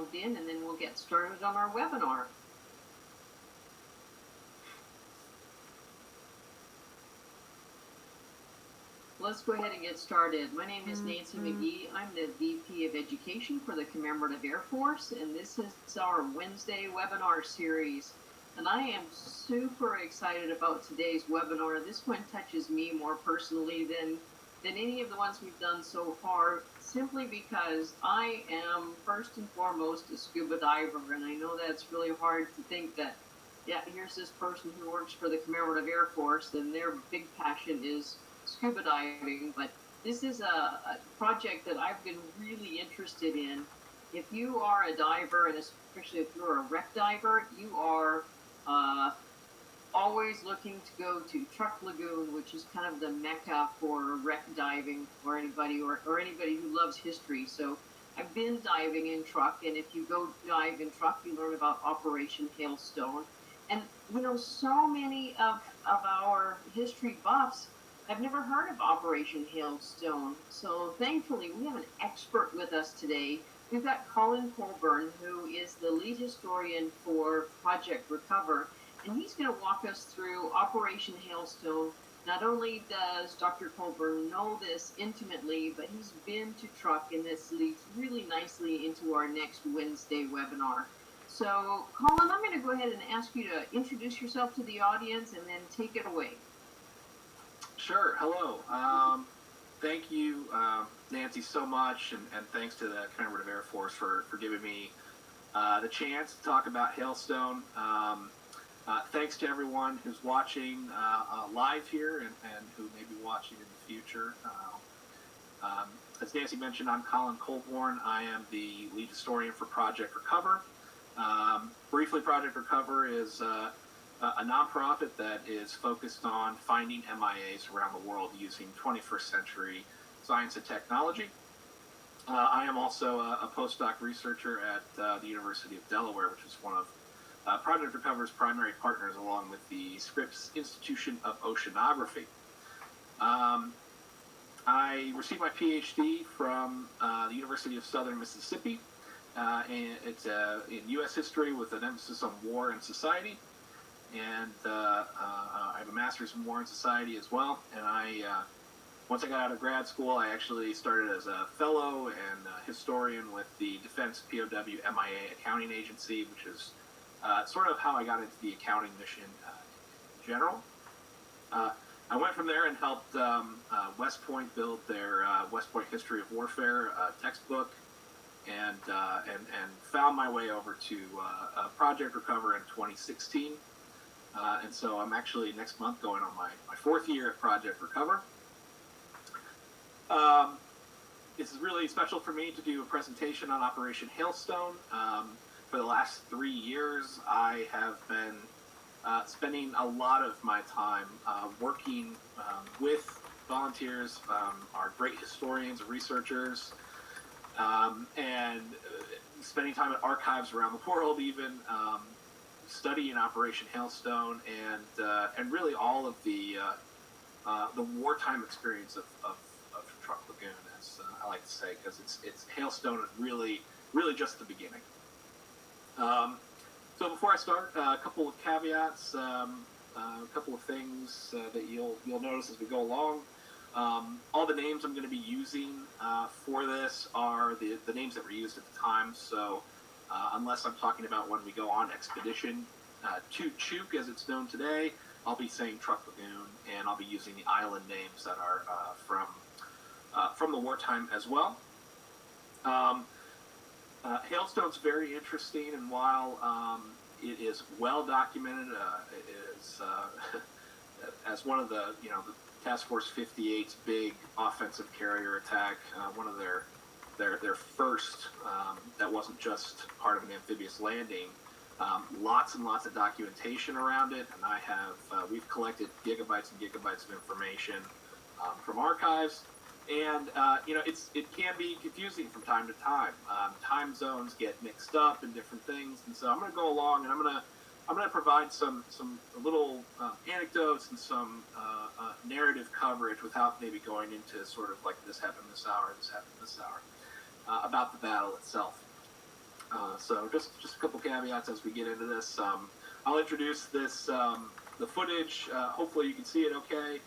logged in, and then we'll get started on our webinar. Let's go ahead and get started. My name is Nancy McGee. I'm the VP of Education for the Commemorative Air Force, and this is our Wednesday webinar series. And I am super excited about today's webinar. This one touches me more personally than any of the ones we've done so far, simply because I am first and foremost a scuba diver, and I know that's really hard to think that, yeah, here's this person who works for the Commemorative Air Force, and their big passion is scuba diving, but this is a project that I've been really interested in. If you are a diver, and especially if you're a wreck diver, you are always looking to go to Truk Lagoon, which is kind of the mecca for wreck diving for anybody or anybody who loves history. So I've been diving in Truk, and if you go dive in Truk, you learn about Operation Hailstone. And you know, so many of our history buffs have never heard of Operation Hailstone. So thankfully, we have an expert with us today. We've got Colin Colbourn, who is the lead historian for Project Recover, and he's going to walk us through Operation Hailstone. Not only does Dr. Colbourn know this intimately, but he's been to Truk, and this leads really nicely into our next Wednesday webinar. So, Colin, I'm going to go ahead and ask you to introduce yourself to the audience and then take it away. Sure. Hello. Thank you, Nancy, so much, and thanks to the Commemorative Air Force for giving me the chance to talk about Hailstone. Thanks to everyone who's watching live here and who may be watching in the future. As Nancy mentioned, I'm Colin Colbourn. I am the lead historian for Project Recover. Briefly, Project Recover is a nonprofit that is focused on finding MIAs around the world using 21st century science and technology. I am also a postdoc researcher at the University of Delaware, which is one of Project Recover's primary partners, along with the Scripps Institution of Oceanography. I received my PhD from the University of Southern Mississippi, and it's in U.S. history with an emphasis on war and society. And I have a master's in war and society as well. And once I got out of grad school, I actually started as a fellow and a historian with the Defense POW MIA Accounting Agency, which is sort of how I got into the accounting mission in general. I went from there and helped West Point build their West Point History of Warfare textbook, and found my way over to Project Recover in 2016. And so I'm actually next month going on my fourth year at Project Recover. It's really special for me to do a presentation on Operation Hailstone. For the last 3 years, I have been spending a lot of my time working with volunteers, our great historians and researchers, and spending time at archives around the world, even studying Operation Hailstone, and really all of the wartime experience of Truk Lagoon, as I like to say, because it's Hailstone is really just the beginning. So before I start, a couple of caveats, a couple of things that you'll notice as we go along. All the names I'm going to be using for this are the names that were used at the time. So unless I'm talking about when we go on expedition to Chuk, as it's known today, I'll be saying Truk Lagoon, and I'll be using the island names that are from the wartime as well. Hailstone's very interesting, and while it is well documented, it is as one of the the Task Force 58's big offensive carrier attack, one of their first that wasn't just part of an amphibious landing. Lots and lots of documentation around it, and we've collected gigabytes and gigabytes of information from archives. And it can be confusing from time to time. Time zones get mixed up in different things, and so I'm going to go along and I'm going to provide some little anecdotes and some narrative coverage without maybe going into sort of like this happened this hour, this happened this hour, about the battle itself. So just a couple caveats as we get into this. I'll introduce this the footage. Hopefully you can see it okay.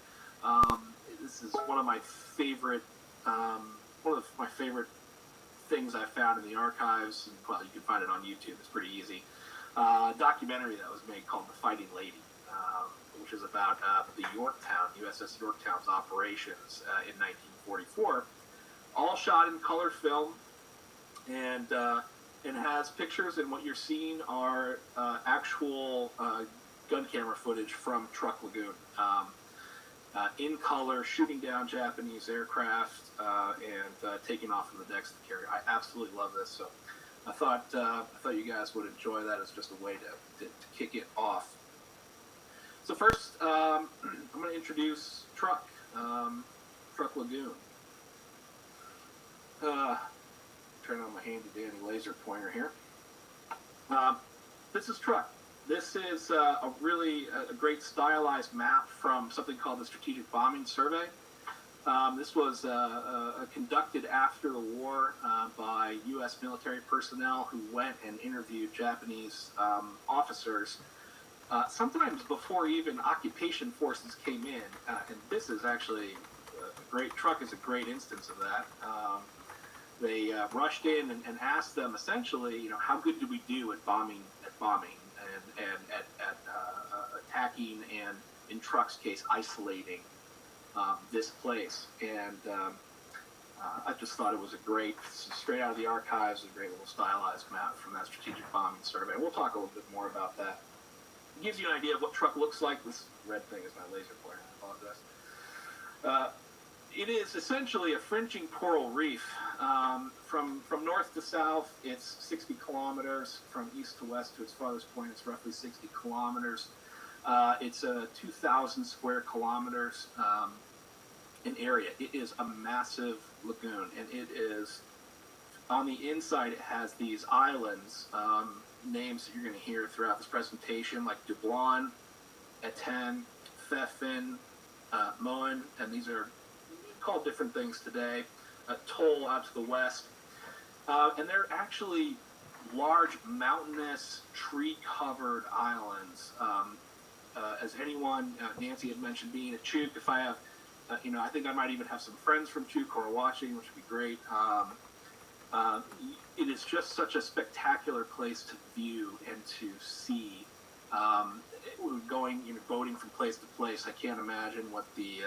This is one of my favorite things I found in the archives. Well, you can find it on YouTube. It's pretty easy. Documentary that was made called The Fighting Lady, which is about the Yorktown, USS Yorktown's operations in 1944. All shot in color film, and has pictures, and what you're seeing are actual gun camera footage from Truk Lagoon. In color, shooting down Japanese aircraft and taking off from the decks of the carrier. I absolutely love this, so I thought you guys would enjoy that as just a way to kick it off. So first, I'm going to introduce Truk Lagoon. Turn on my handy-dandy laser pointer here. This is Truk. This is a great stylized map from something called the Strategic Bombing Survey. This was conducted after the war by U.S. military personnel who went and interviewed Japanese officers, sometimes before even occupation forces came in. And this is actually Truk is a great instance of that. They rushed in and asked them essentially, how good do we do at bombing and at attacking and, in Truk's case, isolating this place. And I just thought it was straight out of the archives, a great little stylized map from that Strategic Bombing Survey. We'll talk a little bit more about that. It gives you an idea of what Truk looks like. This red thing is my laser pointer. I apologize. It is essentially a fringing coral reef. From north to south, it's 60 kilometers. From east to west to its farthest point, it's roughly 60 kilometers. It's 2,000 square kilometers in area. It is a massive lagoon, and it is, on the inside, it has these islands, names that you're going to hear throughout this presentation, like DUBLON, Eten, Thefin, MOEN, and these are called different things today. Toll out to the west, and they're actually large mountainous tree-covered islands. As anyone, Nancy had mentioned being a Chuk, if I have, I think I might even have some friends from Chuk who are watching, which would be great. It is just such a spectacular place to view and to see. Going, boating from place to place, I can't imagine what the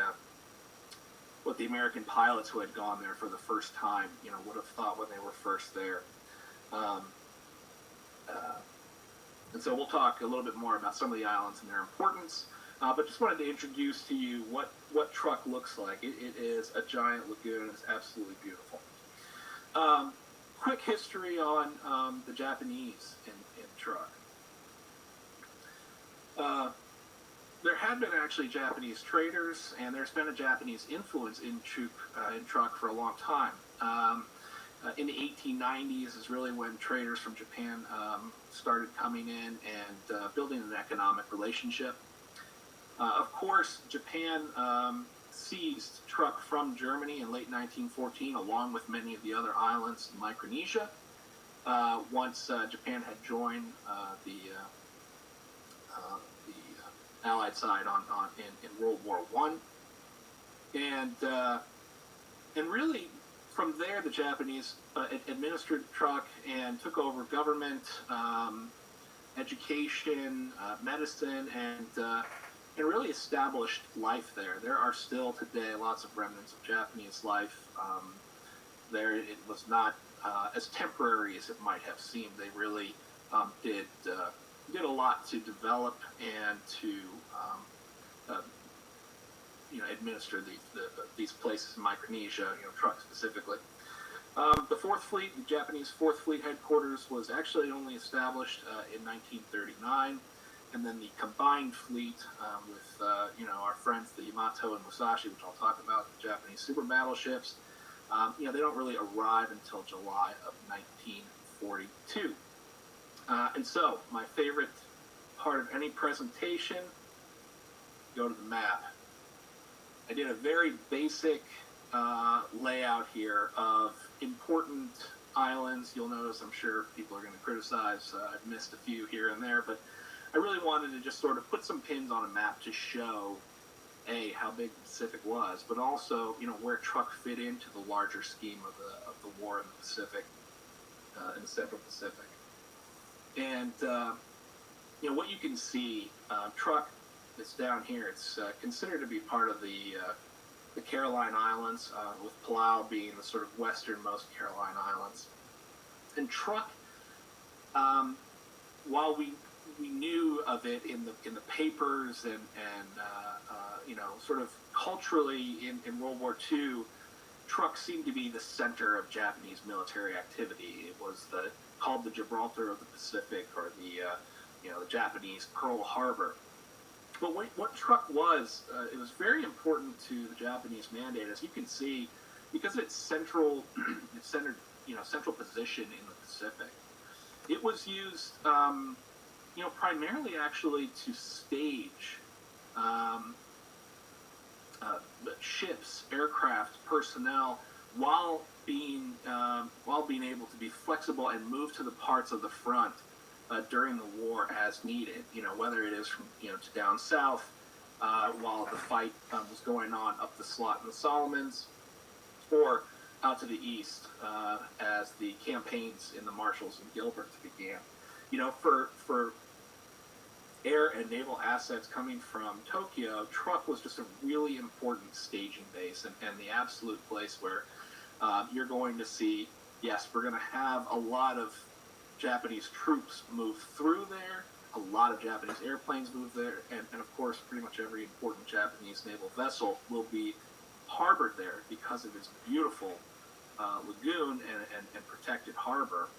American pilots who had gone there for the first time, would have thought when they were first there. And so we'll talk a little bit more about some of the islands and their importance, but just wanted to introduce to you what Truk looks like. It is a giant lagoon. It's absolutely beautiful. Quick history on the Japanese in Truk. There had been actually Japanese traders, and there's been a Japanese influence in Truk for a long time. In the 1890s is really when traders from Japan started coming in and building an economic relationship. Of course, Japan seized Truk from Germany in late 1914, along with many of the other islands in Micronesia, once Japan had joined the Allied side in World War I. And really, from there, the Japanese administered Truk and took over government, education, medicine, and really established life there. There are still today lots of remnants of Japanese life there. It was not as temporary as it might have seemed. They really did a lot to develop and to administer these places in Micronesia, Truk specifically. The Fourth Fleet, the Japanese Fourth Fleet headquarters, was actually only established in 1939, and then the combined fleet with our friends the Yamato and Musashi, which I'll talk about, the Japanese super battleships, they don't really arrive until July of 1942. And so, my favorite part of any presentation, go to the map. I did a very basic layout here of important islands. You'll notice, I'm sure people are going to criticize, I've missed a few here and there, but I really wanted to just sort of put some pins on a map to show, A, how big the Pacific was, but also, where Truk fit into the larger scheme of the war in the Pacific, in the Central Pacific. And, what you can see, Truk is down here. It's considered to be part of the Caroline Islands, with Palau being the sort of westernmost Caroline Islands. And Truk, while we knew of it in the papers and sort of culturally in World War II, Truk seemed to be the center of Japanese military activity. It was called the Gibraltar of the Pacific, or the Japanese Pearl Harbor. But what Truk was, it was very important to the Japanese mandate, as you can see, because of its central position in the Pacific. It was used, primarily actually to stage ships, aircraft, personnel, while being able to be flexible and move to the parts of the front during the war as needed. Whether it is from to down south while the fight was going on up the Slot and the Solomons, or out to the east as the campaigns in the Marshalls and Gilberts began. For air and naval assets coming from Tokyo, Truk was just a really important staging base and the absolute place where you're going to see, yes, we're going to have a lot of Japanese troops move through there, a lot of Japanese airplanes move there, and of course pretty much every important Japanese naval vessel will be harbored there because of its beautiful lagoon and protected harbor.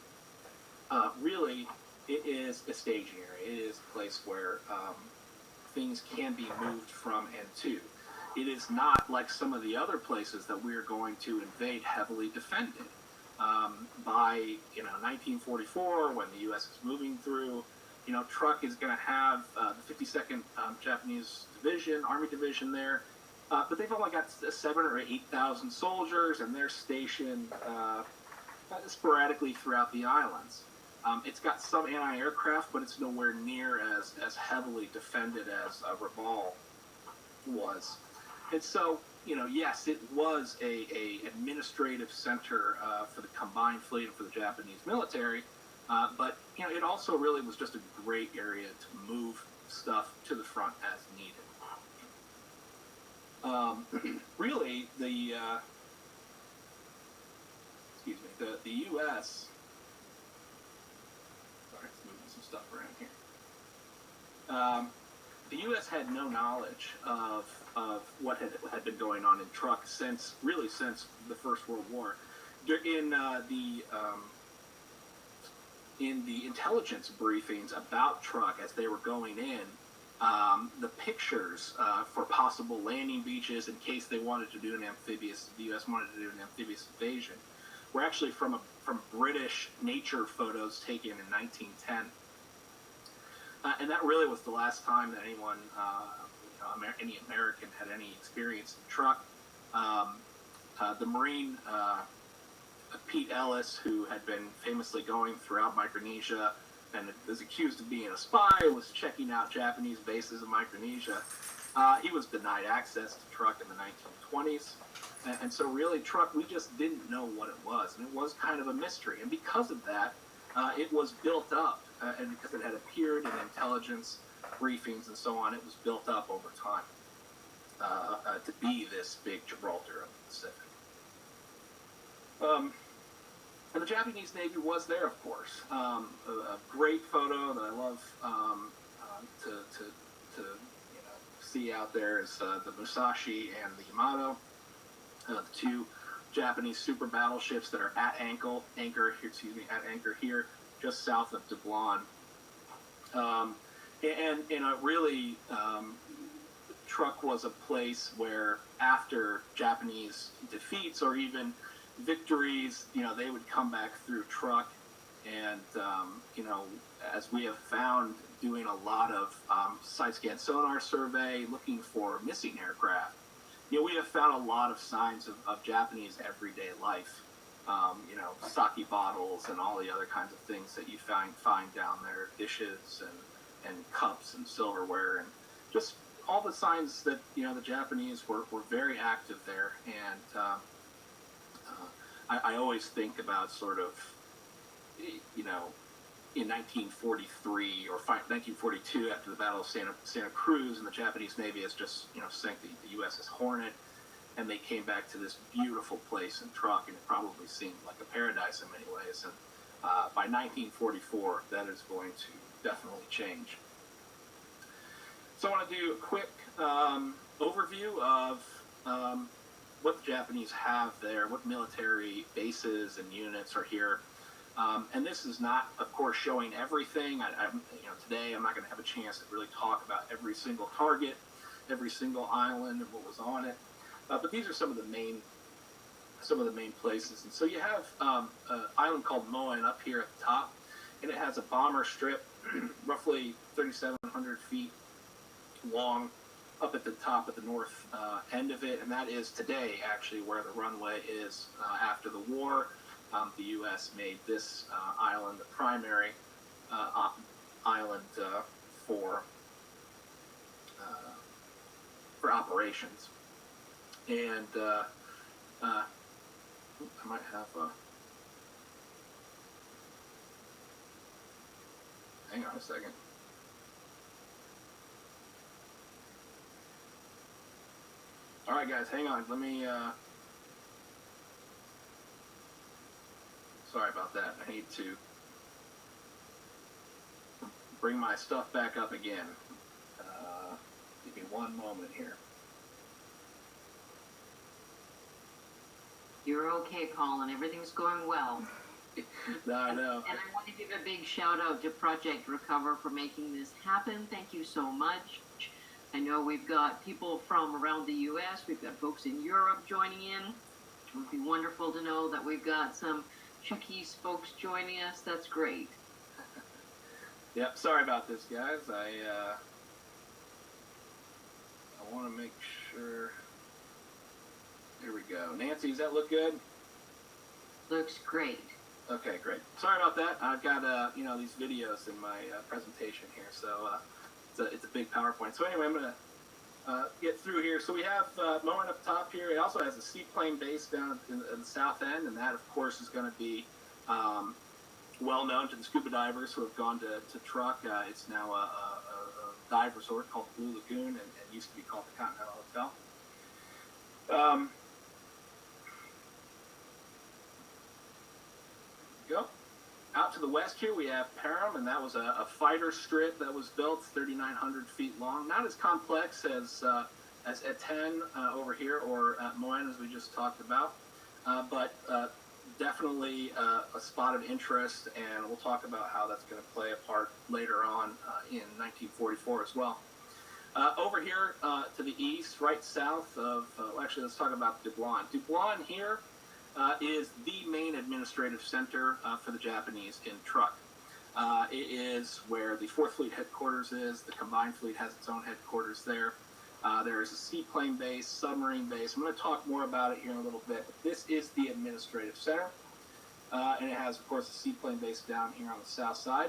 Really, it is a staging area. It is a place where things can be moved from and to. It is not like some of the other places that we're going to invade heavily defended. By 1944, when the U.S. is moving through, Truk is going to have the 52nd Japanese Division, Army Division there, but they've only got 7,000 or 8,000 soldiers, and they're stationed sporadically throughout the islands. It's got some anti-aircraft, but it's nowhere near as heavily defended as Rabaul was. And so, yes, it was a administrative center for the combined fleet and for the Japanese military, but it also really was just a great area to move stuff to the front as needed. Really, the U.S. Sorry, it's moving some stuff around here. The U.S. had no knowledge of what had been going on in Truk since the First World War. In the intelligence briefings about Truk as they were going in, the pictures for possible landing beaches in case they wanted to do the U.S. wanted to do an amphibious invasion, were actually from British nature photos taken in 1910. And that really was the last time that anyone, any American had any experience in Truk. The Marine, Pete Ellis, who had been famously going throughout Micronesia and was accused of being a spy, was checking out Japanese bases in Micronesia. He was denied access to Truk in the 1920s. And so really Truk, we just didn't know what it was. And it was kind of a mystery. And because of that, it was built up. And because it had appeared in intelligence briefings and so on, it was built up over time to be this big Gibraltar of the Pacific. And the Japanese Navy was there, of course. A great photo that I love to see out there is the Musashi and the Yamato, the two Japanese super battleships that are at anchor here, just south of DUBLON. Really, Truk was a place where after Japanese defeats or even victories, they would come back through Truk, and as we have found doing a lot of side scan sonar survey looking for missing aircraft, we have found a lot of signs of Japanese everyday life you know, sake bottles and all the other kinds of things that you find down there, dishes and cups and silverware, and just all the signs that, you know, the Japanese were very active there. And I always think about sort of, you know, in 1943 or 1942, after the Battle of Santa Cruz, and the Japanese Navy has just, you know, sank the USS Hornet, and they came back to this beautiful place in Truk, and it probably seemed like a paradise in many ways. And by 1944, that is going to definitely change. So I want to do a quick overview of what the Japanese have there, what military bases and units are here. And this is not, of course, showing everything. You know, today I'm not going to have a chance to really talk about every single target, every single island, and what was on it. But these are some of the main places. And so you have an island called MOEN up here at the top, and it has a bomber strip, roughly 3,700 feet long, up at the top at the north end of it, and that is today actually where the runway is. After the war, the U.S. made this island the primary island for operations. And I might have hang on a second. All right, guys, hang on. Let me. Sorry about that. I need to bring my stuff back up again. Give me one moment here. You're okay, Colin. Everything's going well. No, I know. And I want to give a big shout out to Project Recover for making this happen. Thank you so much. I know we've got people from around the U.S. We've got folks in Europe joining in. It would be wonderful to know that we've got some Chucky's folks joining us. That's great. Yep, sorry about this, guys. I want to make sure. Here we go. Nancy, does that look good? Looks great. Okay, great. Sorry about that. I've got you know, these videos in my presentation here, so it's a big PowerPoint. So anyway, I'm going to get through here. So we have MOEN up top here. It also has a seaplane base down in the south end, and that, of course, is going to be well known to the scuba divers who have gone to Truk. It's now a dive resort called the Blue Lagoon, and used to be called the Continental Hotel. Go. Out to the west here we have PARAM, and that was a fighter strip that was built 3,900 feet long. Not as complex as A10 over here, or at MOEN, as we just talked about, but definitely a spot of interest, and we'll talk about how that's going to play a part later on in 1944 as well. Over here to the east, right south of, well, actually let's talk about DUBLON. DUBLON here is the main administrative center for the Japanese in Truk. It is where the 4th Fleet headquarters is. The Combined Fleet has its own headquarters there. There is a seaplane base, submarine base. I'm going to talk more about it here in a little bit. But this is the administrative center. And it has, of course, a seaplane base down here on the south side.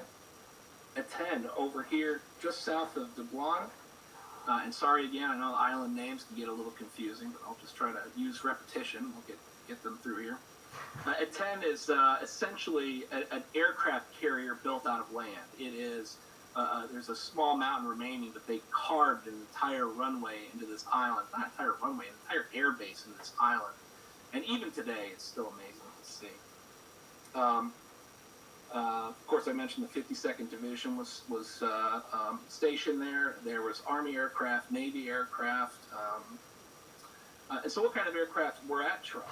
A10 over here, just south of DUBLON. And sorry again, I know the island names can get a little confusing, but I'll just try to use repetition. We'll get them through here. A10 is essentially an aircraft carrier built out of land. It is, there's a small mountain remaining, but they carved an entire runway into this island. Not an entire runway, an entire air base into this island. And even today, it's still amazing to see. Of course, I mentioned the 52nd Division was stationed there. There was Army aircraft, Navy aircraft. And so what kind of aircraft were at Truk?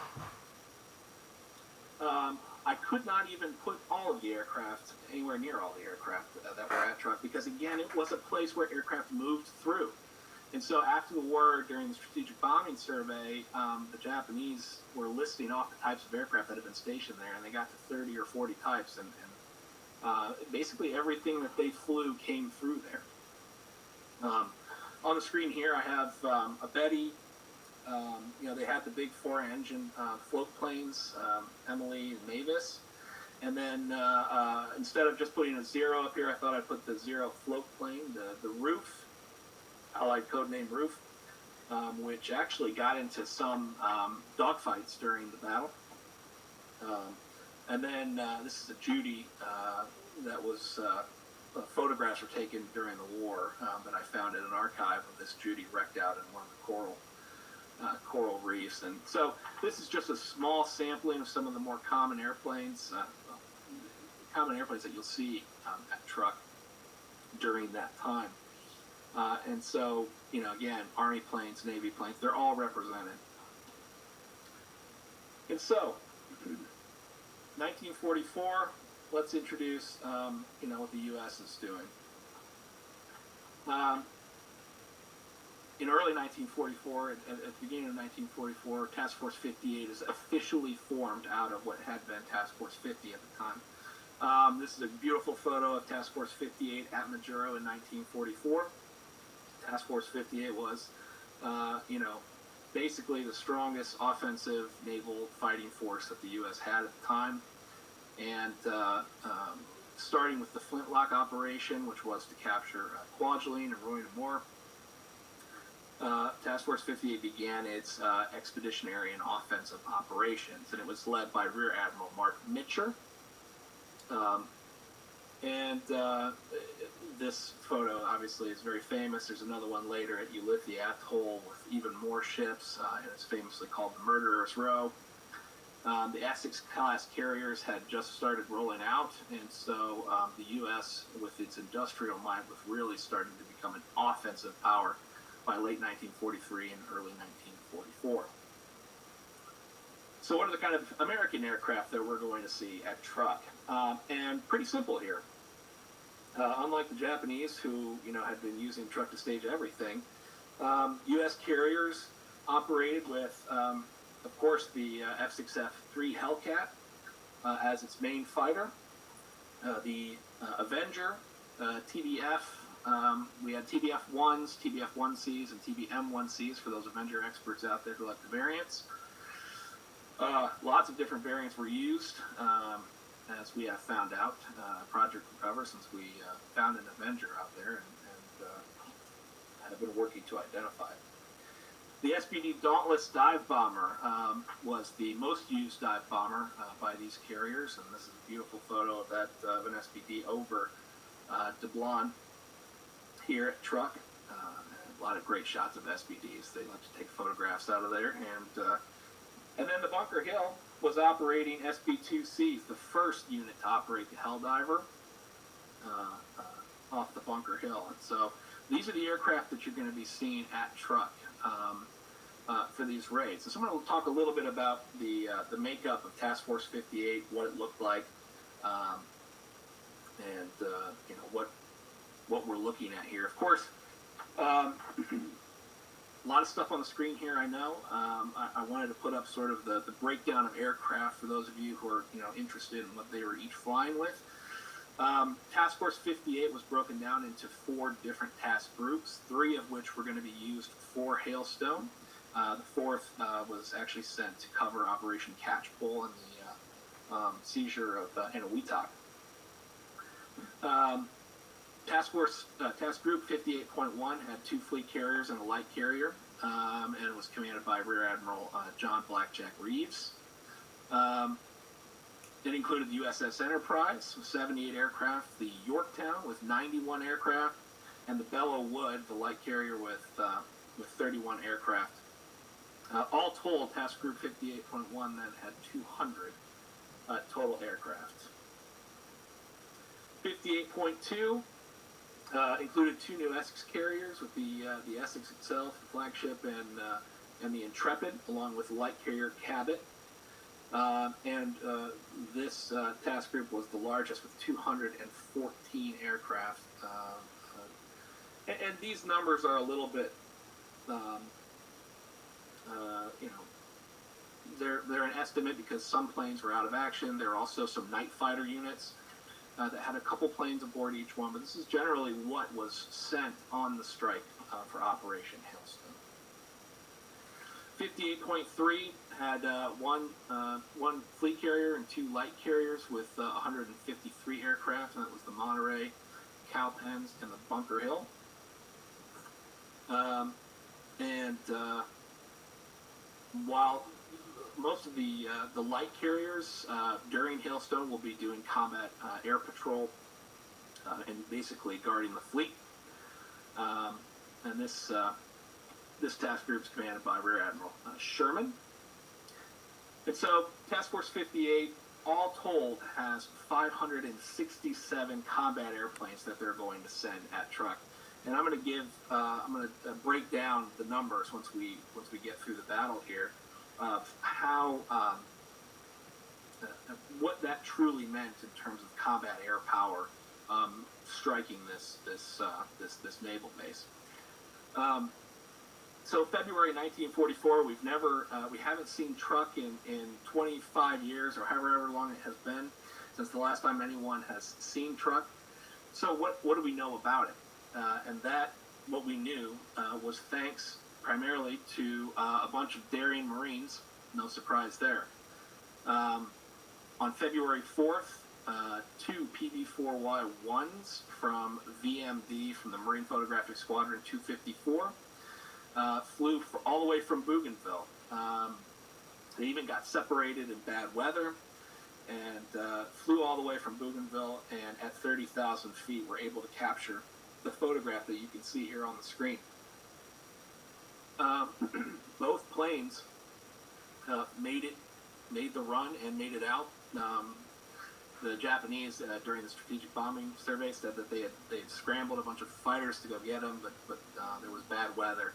I could not even put all of the aircraft, anywhere near all the aircraft that were at Truk, because again, it was a place where aircraft moved through. And so after the war, during the strategic bombing survey, the Japanese were listing off the types of aircraft that had been stationed there, and they got to 30 or 40 types, and basically everything that they flew came through there. On the screen here, I have a Betty, they had the big 4-engine float planes, Emily and Mavis. And then instead of just putting a 0 up here, I thought I'd put the 0 float plane, the Roof, Allied codename Roof, which actually got into some dogfights during the battle. And then this is a Judy that was photographs were taken during the war that I found in an archive of this Judy wrecked out in one of the coral reefs. And so this is just a small sampling of some of the more common airplanes that you'll see at Truk during that time. And so, again, Army planes, Navy planes, they're all represented. And so, 1944, let's introduce, what the U.S. is doing. In early 1944, at the beginning of 1944, Task Force 58 is officially formed out of what had been Task Force 50 at the time. This is a beautiful photo of Task Force 58 at Majuro in 1944. Task Force 58 was, basically the strongest offensive naval fighting force that the U.S. had at the time. And starting with the Flintlock operation, which was to capture Kwajalein and Roy-Namor, Task Force 58 began its expeditionary and offensive operations, and it was led by Rear Admiral Mark Mitcher. This photo obviously is very famous. There's another one later at Ulithi Atoll with even more ships, and it's famously called the Murderer's Row. The Essex-class carriers had just started rolling out, and so the U.S., with its industrial might, was really starting to become an offensive power by late 1943 and early 1944. So what are the kind of American aircraft that we're going to see at Truk? And pretty simple here. Unlike the Japanese, who had been using Truk to stage everything, U.S. carriers operated with, of course, the F6F3 Hellcat as its main fighter, the Avenger, TBF. We had TBF-1s, TBF-1Cs, and TBM-1Cs for those Avenger experts out there who like the variants. Lots of different variants were used, as we have found out, Project Recover, since we found an Avenger out there and have been working to identify it. The SBD Dauntless dive bomber was the most used dive bomber by these carriers, and this is a beautiful photo of that of an SBD over DUBLON here at Truk. A lot of great shots of SBDs. They like to take photographs out of there, and then the Bunker Hill was operating SB-2Cs, the first unit to operate the Helldiver off the Bunker Hill. And so these are the aircraft that you're going to be seeing at Truk for these raids. So I'm going to talk a little bit about the makeup of Task Force 58, what it looked like, and what we're looking at here. Of course, a lot of stuff on the screen here, I know. I wanted to put up sort of the breakdown of aircraft for those of you who are interested in what they were each flying with. Task Force 58 was broken down into 4 different task groups, 3 of which were going to be used for Hailstone. The 4th was actually sent to cover Operation Catchpole and the seizure of Eniwetok. Task Group 58.1 had 2 fleet carriers and a light carrier, and it was commanded by Rear Admiral John Blackjack Reeves. It included the USS Enterprise with 78 aircraft, the Yorktown with 91 aircraft, and the Belleau Wood, the light carrier, with 31 aircraft. All told, Task Group 58.1 then had 200 total aircraft. 58.2 included 2 new Essex carriers with the Essex itself, the flagship, and the Intrepid, along with the light carrier Cabot. This task group was the largest with 214 aircraft. And these numbers are a little bit, they're an estimate because some planes were out of action. There are also some night fighter units that had a couple planes aboard each one, but this is generally what was sent on the strike for Operation Hailstone. 58.3 had one fleet carrier and 2 light carriers with 153 aircraft, and that was the Monterey, Cowpens, and the Bunker Hill. While most of the light carriers during Hailstone will be doing combat air patrol and basically guarding the fleet, and this task group is commanded by Rear Admiral Sherman. And so Task Force 58, all told, has 567 combat airplanes that they're going to send at Truk. And I'm going to break down the numbers once we get through the battle here of how what that truly meant in terms of combat air power striking this naval base. So February 1944, we haven't seen Truk in 25 years or however long it has been since the last time anyone has seen Truk. So what do we know about it? And that, what we knew, was thanks primarily to a bunch of daring Marines. No surprise there. On February 4th, 2 PB-4Y-1s from VMD, from the Marine Photographic Squadron 254, flew all the way from Bougainville. They even got separated in bad weather and flew all the way from Bougainville, and at 30,000 feet were able to capture the photograph that you can see here on the screen. Both planes made the run and made it out. The Japanese, during the strategic bombing survey, said that they had scrambled a bunch of fighters to go get them, but there was bad weather.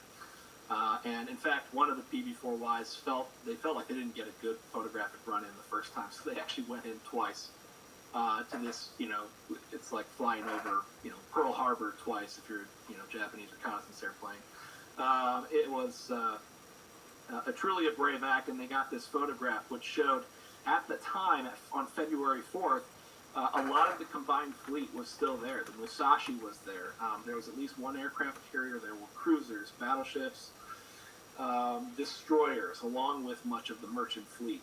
And in fact, one of the PB-4Ys felt like they didn't get a good photographic run in the first time, so they actually went in twice to this. It's like flying over, Pearl Harbor twice if you're, Japanese reconnaissance airplane. It was truly a brave act, and they got this photograph, which showed at the time, on February 4th, a lot of the combined fleet was still there. The Musashi was there. There was at least one aircraft carrier. There were cruisers, battleships, destroyers, along with much of the merchant fleet.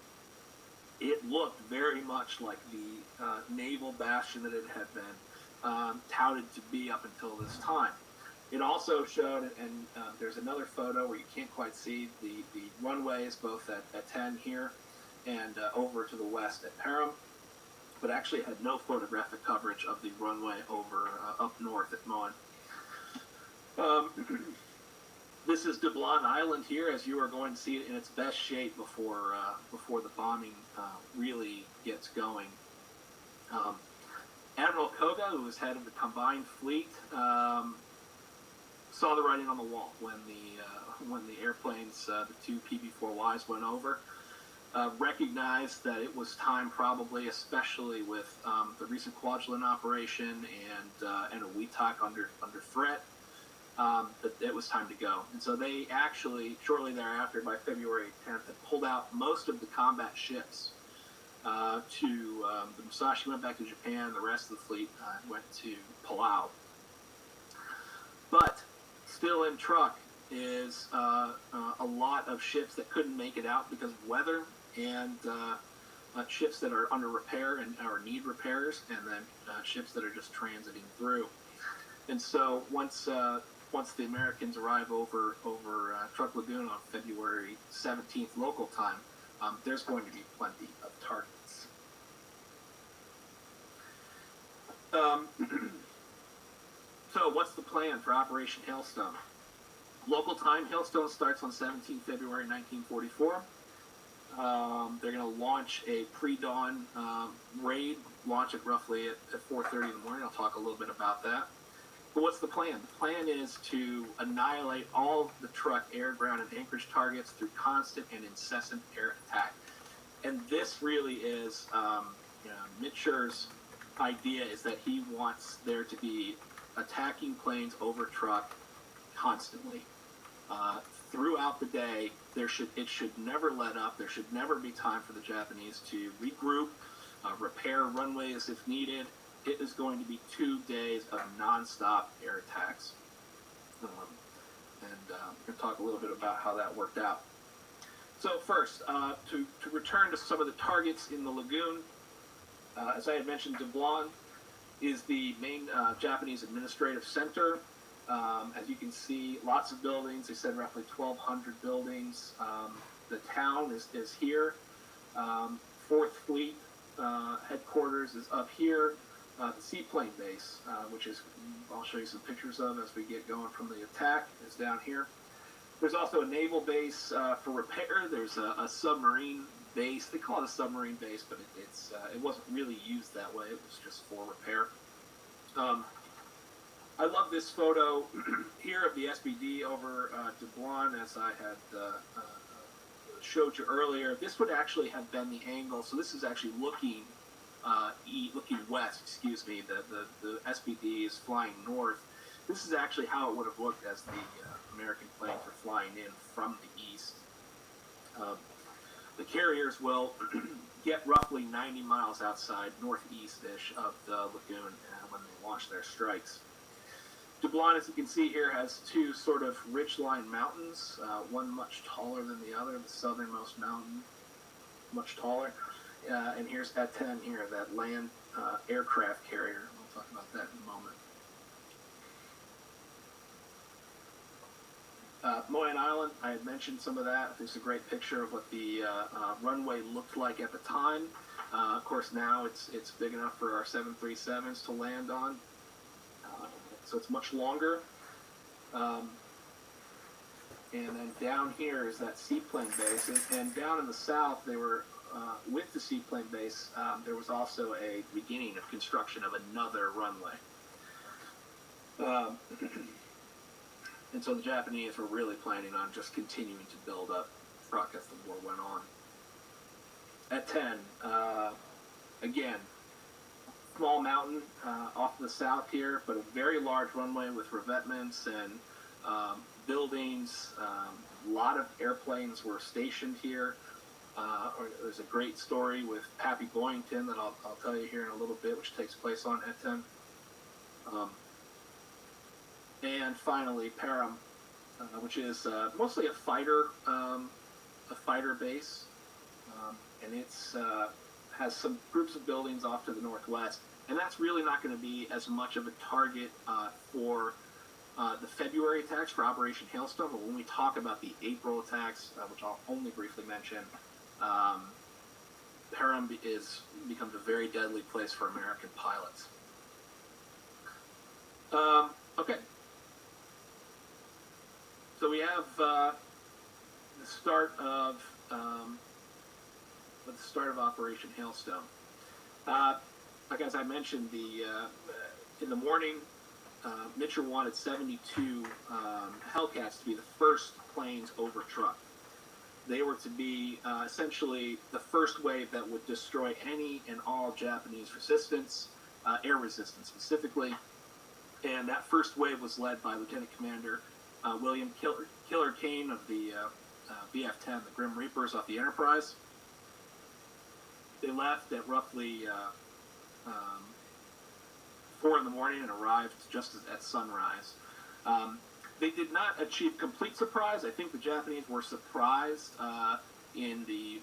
It looked very much like the naval bastion that it had been touted to be up until this time. It also showed, and there's another photo where you can't quite see the runways, both at 10 here and over to the west at PARAM, but actually had no photographic coverage of the runway over up north at MOEN. This is DUBLON Island here, as you are going to see it in its best shape before the bombing really gets going. Admiral Koga, who was head of the combined fleet, saw the writing on the wall when the airplanes, the 2 PB-4Ys, went over. Recognized that it was time, probably, especially with the recent Kwajalein operation and a WETOC under threat, that it was time to go. And so they actually, shortly thereafter, by February 10th, had pulled out most of the combat ships. The Musashi went back to Japan. The rest of the fleet went to Palau. But still in Truk is a lot of ships that couldn't make it out because of weather, and ships that are under repair or need repairs, and then ships that are just transiting through. And so once the Americans arrive over Truk Lagoon on February 17th local time, there's going to be plenty of targets. So what's the plan for Operation Hailstone? Local time, Hailstone starts on 17 February 1944. They're going to launch a pre-dawn raid, launch it roughly at 4:30 in the morning. I'll talk a little bit about that. But what's the plan? The plan is to annihilate all the Truk air, ground, and anchorage targets through constant and incessant air attack. And this really is Mitscher's idea, is that he wants there to be attacking planes over Truk constantly. Throughout the day, it should never let up. There should never be time for the Japanese to regroup, repair runways if needed. It is going to be 2 days of nonstop air attacks. And we're going to talk a little bit about how that worked out. So first, to return to some of the targets in the lagoon, as I had mentioned, DUBLON is the main Japanese administrative center. As you can see, lots of buildings. They said roughly 1,200 buildings. The town is here. Fourth Fleet headquarters is up here. The seaplane base, which is, I'll show you some pictures of as we get going from the attack, is down here. There's also a naval base for repair. There's a submarine base. They call it a submarine base, but it wasn't really used that way. It was just for repair. I love this photo here of the SBD over DUBLON, as I had showed you earlier. This would actually have been the angle. So this is actually looking west. Excuse me. The SBD is flying north. This is actually how it would have looked as the American planes were flying in from the east. The carriers will get roughly 90 miles outside, northeast-ish of the lagoon when they launch their strikes. DUBLON, as you can see here, has two sort of ridgeline mountains, one much taller than the other, the southernmost mountain, much taller. And here's A-10 here, that land aircraft carrier. We'll talk about that in a moment. MOEN Island, I had mentioned some of that. There's a great picture of what the runway looked like at the time. Of course, now it's big enough for our 737s to land on. So it's much longer. And then down here is that seaplane base. And down in the south, they were, with the seaplane base, there was also a beginning of construction of another runway. And so the Japanese were really planning on just continuing to build up Truk as the war went on. At 10, again, small mountain off to the south here, but a very large runway with revetments and buildings. A lot of airplanes were stationed here. There's a great story with Pappy Boyington that I'll tell you here in a little bit, which takes place on A-10. And finally, PARAM, which is mostly a fighter base, and it's has some groups of buildings off to the northwest, and that's really not going to be as much of a target for the February attacks for Operation Hailstone. But when we talk about the April attacks, which I'll only briefly mention, PARAM becomes a very deadly place for American pilots. Okay. So we have the start of Operation Hailstone. Like as I mentioned, in the morning, Mitchell wanted 72 Hellcats to be the first planes over Truk. They were to be essentially the first wave that would destroy any and all Japanese resistance, air resistance specifically. And that first wave was led by Lieutenant Commander William Killer Kane of the VF-10, the Grim Reapers off the Enterprise. They left at roughly 4 in the morning and arrived just at sunrise. They did not achieve complete surprise. I think the Japanese were surprised in the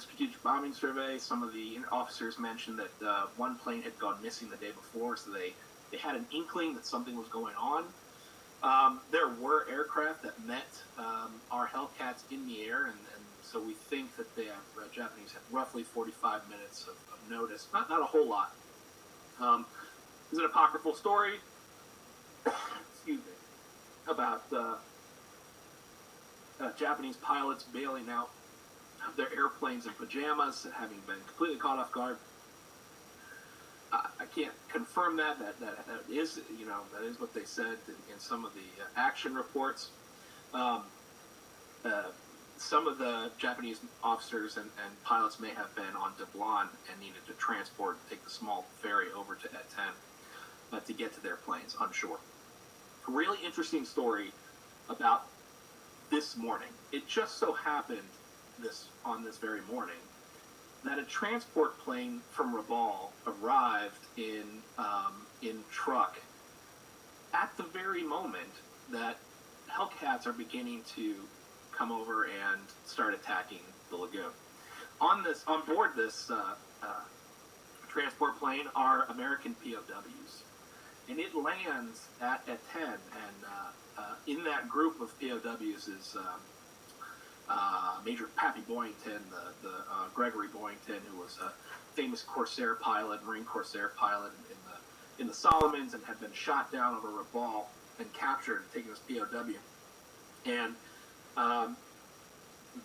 strategic bombing survey. Some of the officers mentioned that one plane had gone missing the day before, so they had an inkling that something was going on. There were aircraft that met our Hellcats in the air, and so we think that the Japanese had roughly 45 minutes of notice. Not a whole lot. There's an apocryphal story, excuse me, about Japanese pilots bailing out of their airplanes in pajamas, having been completely caught off guard. I can't confirm that is what they said in some of the action reports. Some of the Japanese officers and pilots may have been on DUBLON and needed to take the small ferry over to A-10 to get to their planes on shore. A really interesting story about this morning. It just so happened on this very morning that a transport plane from Rabaul arrived in Truk at the very moment that Hellcats are beginning to come over and start attacking the lagoon. On board this transport plane are American POWs, and it lands at 10. And in that group of POWs is Major Pappy Boyington, the Gregory Boyington, who was a famous Corsair pilot, Marine Corsair pilot in the Solomons, and had been shot down over Rabaul and captured, taken as POW. And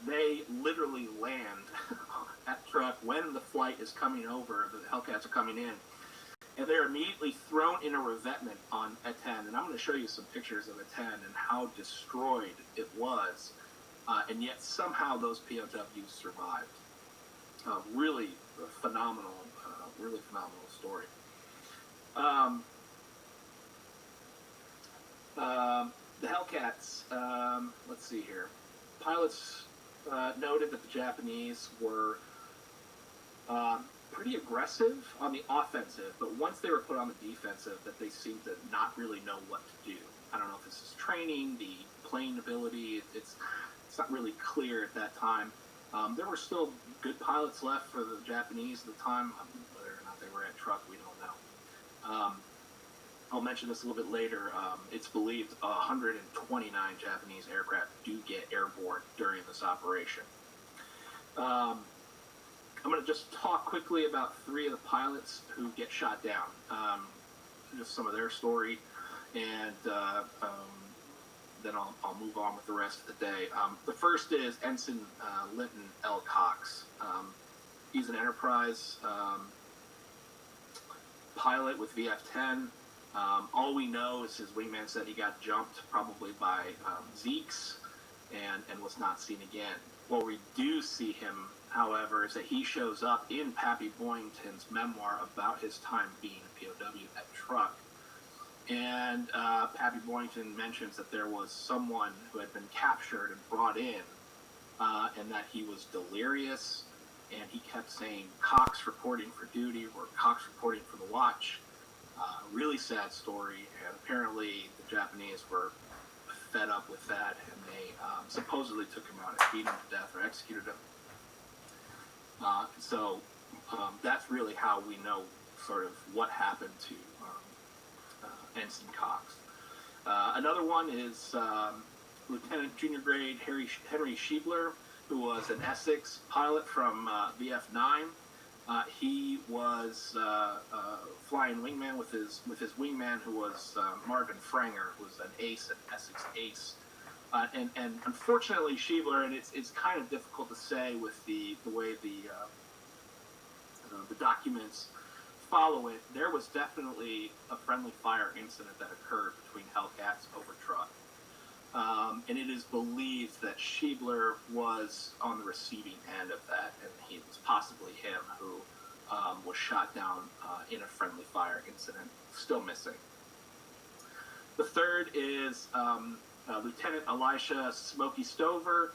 they literally land at Truk when the flight is coming over, the Hellcats are coming in, and they're immediately thrown in a revetment on A-10. And I'm going to show you some pictures of A-10 and how destroyed it was, and yet somehow those POWs survived. Really phenomenal story. The Hellcats, let's see here. Pilots noted that the Japanese were pretty aggressive on the offensive, but once they were put on the defensive, that they seemed to not really know what to do. I don't know if this is training, the plane ability, it's not really clear at that time. There were still good pilots left for the Japanese at the time. Whether or not they were at Truk, we don't know. I'll mention this a little bit later. It's believed 129 Japanese aircraft do get airborne during this operation. I'm going to just talk quickly about 3 of the pilots who get shot down. Just some of their story, and then I'll move on with the rest of the day. The first is Ensign Linton L. Cox. He's an Enterprise pilot with VF-10. All we know is his wingman said he got jumped probably by Zeeks and was not seen again. What we do see him, however, is that he shows up in Pappy Boyington's memoir about his time being a POW at Truk. And Pappy Boyington mentions that there was someone who had been captured and brought in, and that he was delirious, and he kept saying Cox reporting for duty or Cox reporting for the watch. Really sad story, and apparently the Japanese were fed up with that, and they supposedly took him out and beat him to death or executed him. So that's really how we know sort of what happened to Ensign Cox. Another one is Lieutenant Junior Grade Henry Schiebler, who was an Essex pilot from VF-9. He was flying wingman with his wingman, who was Marvin Franger, who was an ace, an Essex ace. And unfortunately, Schiebler, and it's kind of difficult to say with the way the documents follow it, there was definitely a friendly fire incident that occurred between Hellcats over Truk. And it is believed that Schiebler was on the receiving end of that, and it was possibly him who was shot down in a friendly fire incident, still missing. The third is Lieutenant Elisha Smokey Stover.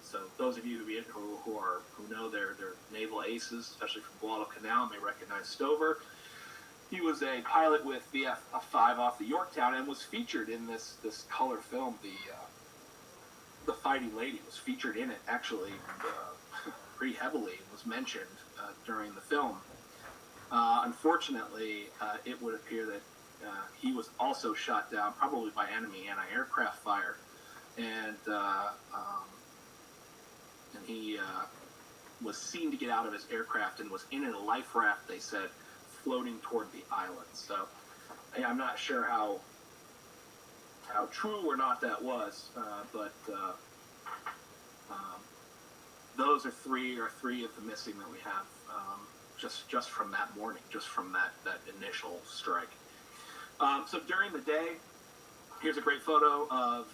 So those of you who know their naval aces, especially from Guadalcanal, may recognize Stover. He was a pilot with VF-5 off the Yorktown and was featured in this color film. The Fighting Lady was featured in it, actually, pretty heavily. It was mentioned during the film. Unfortunately, it would appear that he was also shot down, probably by enemy anti-aircraft fire, and he was seen to get out of his aircraft and was in a life raft, they said, floating toward the island. So I'm not sure how true or not that was, but those are three of the missing that we have just from that morning, just from that initial strike. So during the day, here's a great photo of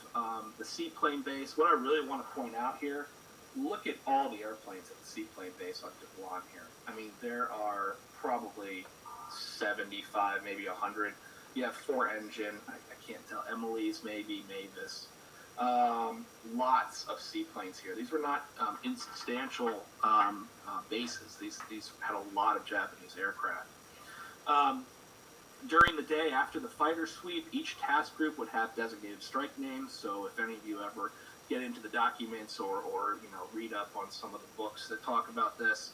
the seaplane base. What I really want to point out here, look at all the airplanes at the seaplane base on DUBLON here. I mean, there are probably 75, maybe 100. You have 4-engine, I can't tell, Emily's, maybe Mavis. Lots of seaplanes here. These were not insubstantial bases. These had a lot of Japanese aircraft. During the day, after the fighter sweep, each task group would have designated strike names. So if any of you ever get into the documents or read up on some of the books that talk about this,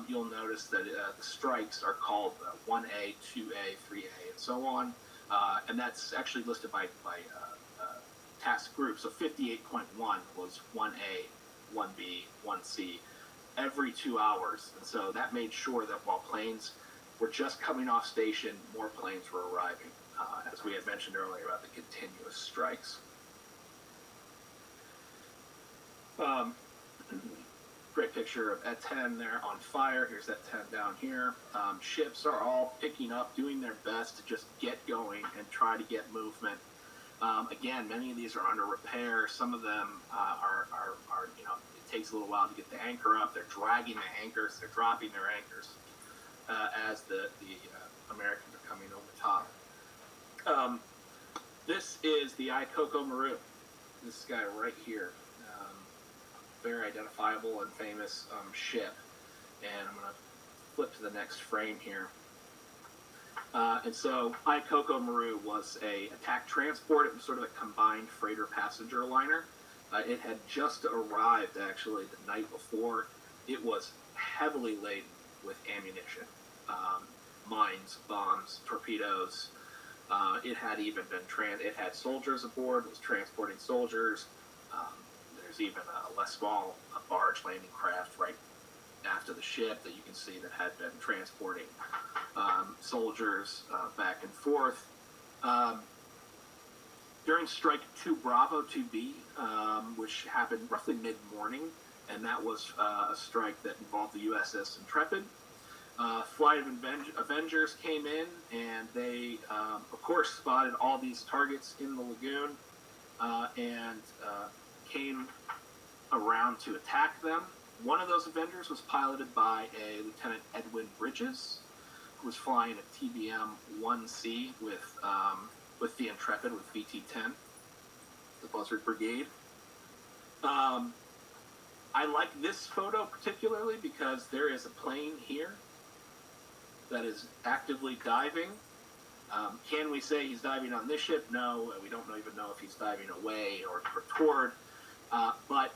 you'll notice that the strikes are called 1A, 2A, 3A, and so on. And that's actually listed by task group. So 58.1 was 1A, 1B, 1C every 2 hours. And so that made sure that while planes were just coming off station, more planes were arriving, as we had mentioned earlier about the continuous strikes. Great picture of Et-10 there on fire. Here's Et-10 down here. Ships are all picking up, doing their best to just get going and try to get movement. Again, many of these are under repair. Some of them are it takes a little while to get the anchor up. They're dragging the anchors. They're dropping their anchors as the Americans are coming over the top. This is the AIKOKU MARU. This guy right here. Very identifiable and famous ship. And I'm going to flip to the next frame here. And so AIKOKU MARU was a attack transport. It was sort of a combined freighter passenger liner. It had just arrived actually the night before. It was heavily laden with ammunition, mines, bombs, torpedoes. It had even been it had soldiers aboard. It was transporting soldiers. There's even a less small barge landing craft right after the ship that you can see that had been transporting soldiers back and forth. During Strike 2 Bravo 2B, which happened roughly mid-morning, and that was a strike that involved the USS Intrepid. Flight of Avengers came in, and they, of course, spotted all these targets in the lagoon and came around to attack them. One of those Avengers was piloted by a Lieutenant Edwin Bridges, who was flying a TBM-1C with the Intrepid, with VT-10, the BUZZARD Brigade. I like this photo particularly because there is a plane here that is actively diving. Can we say he's diving on this ship? No, we don't even know if he's diving away or toward. But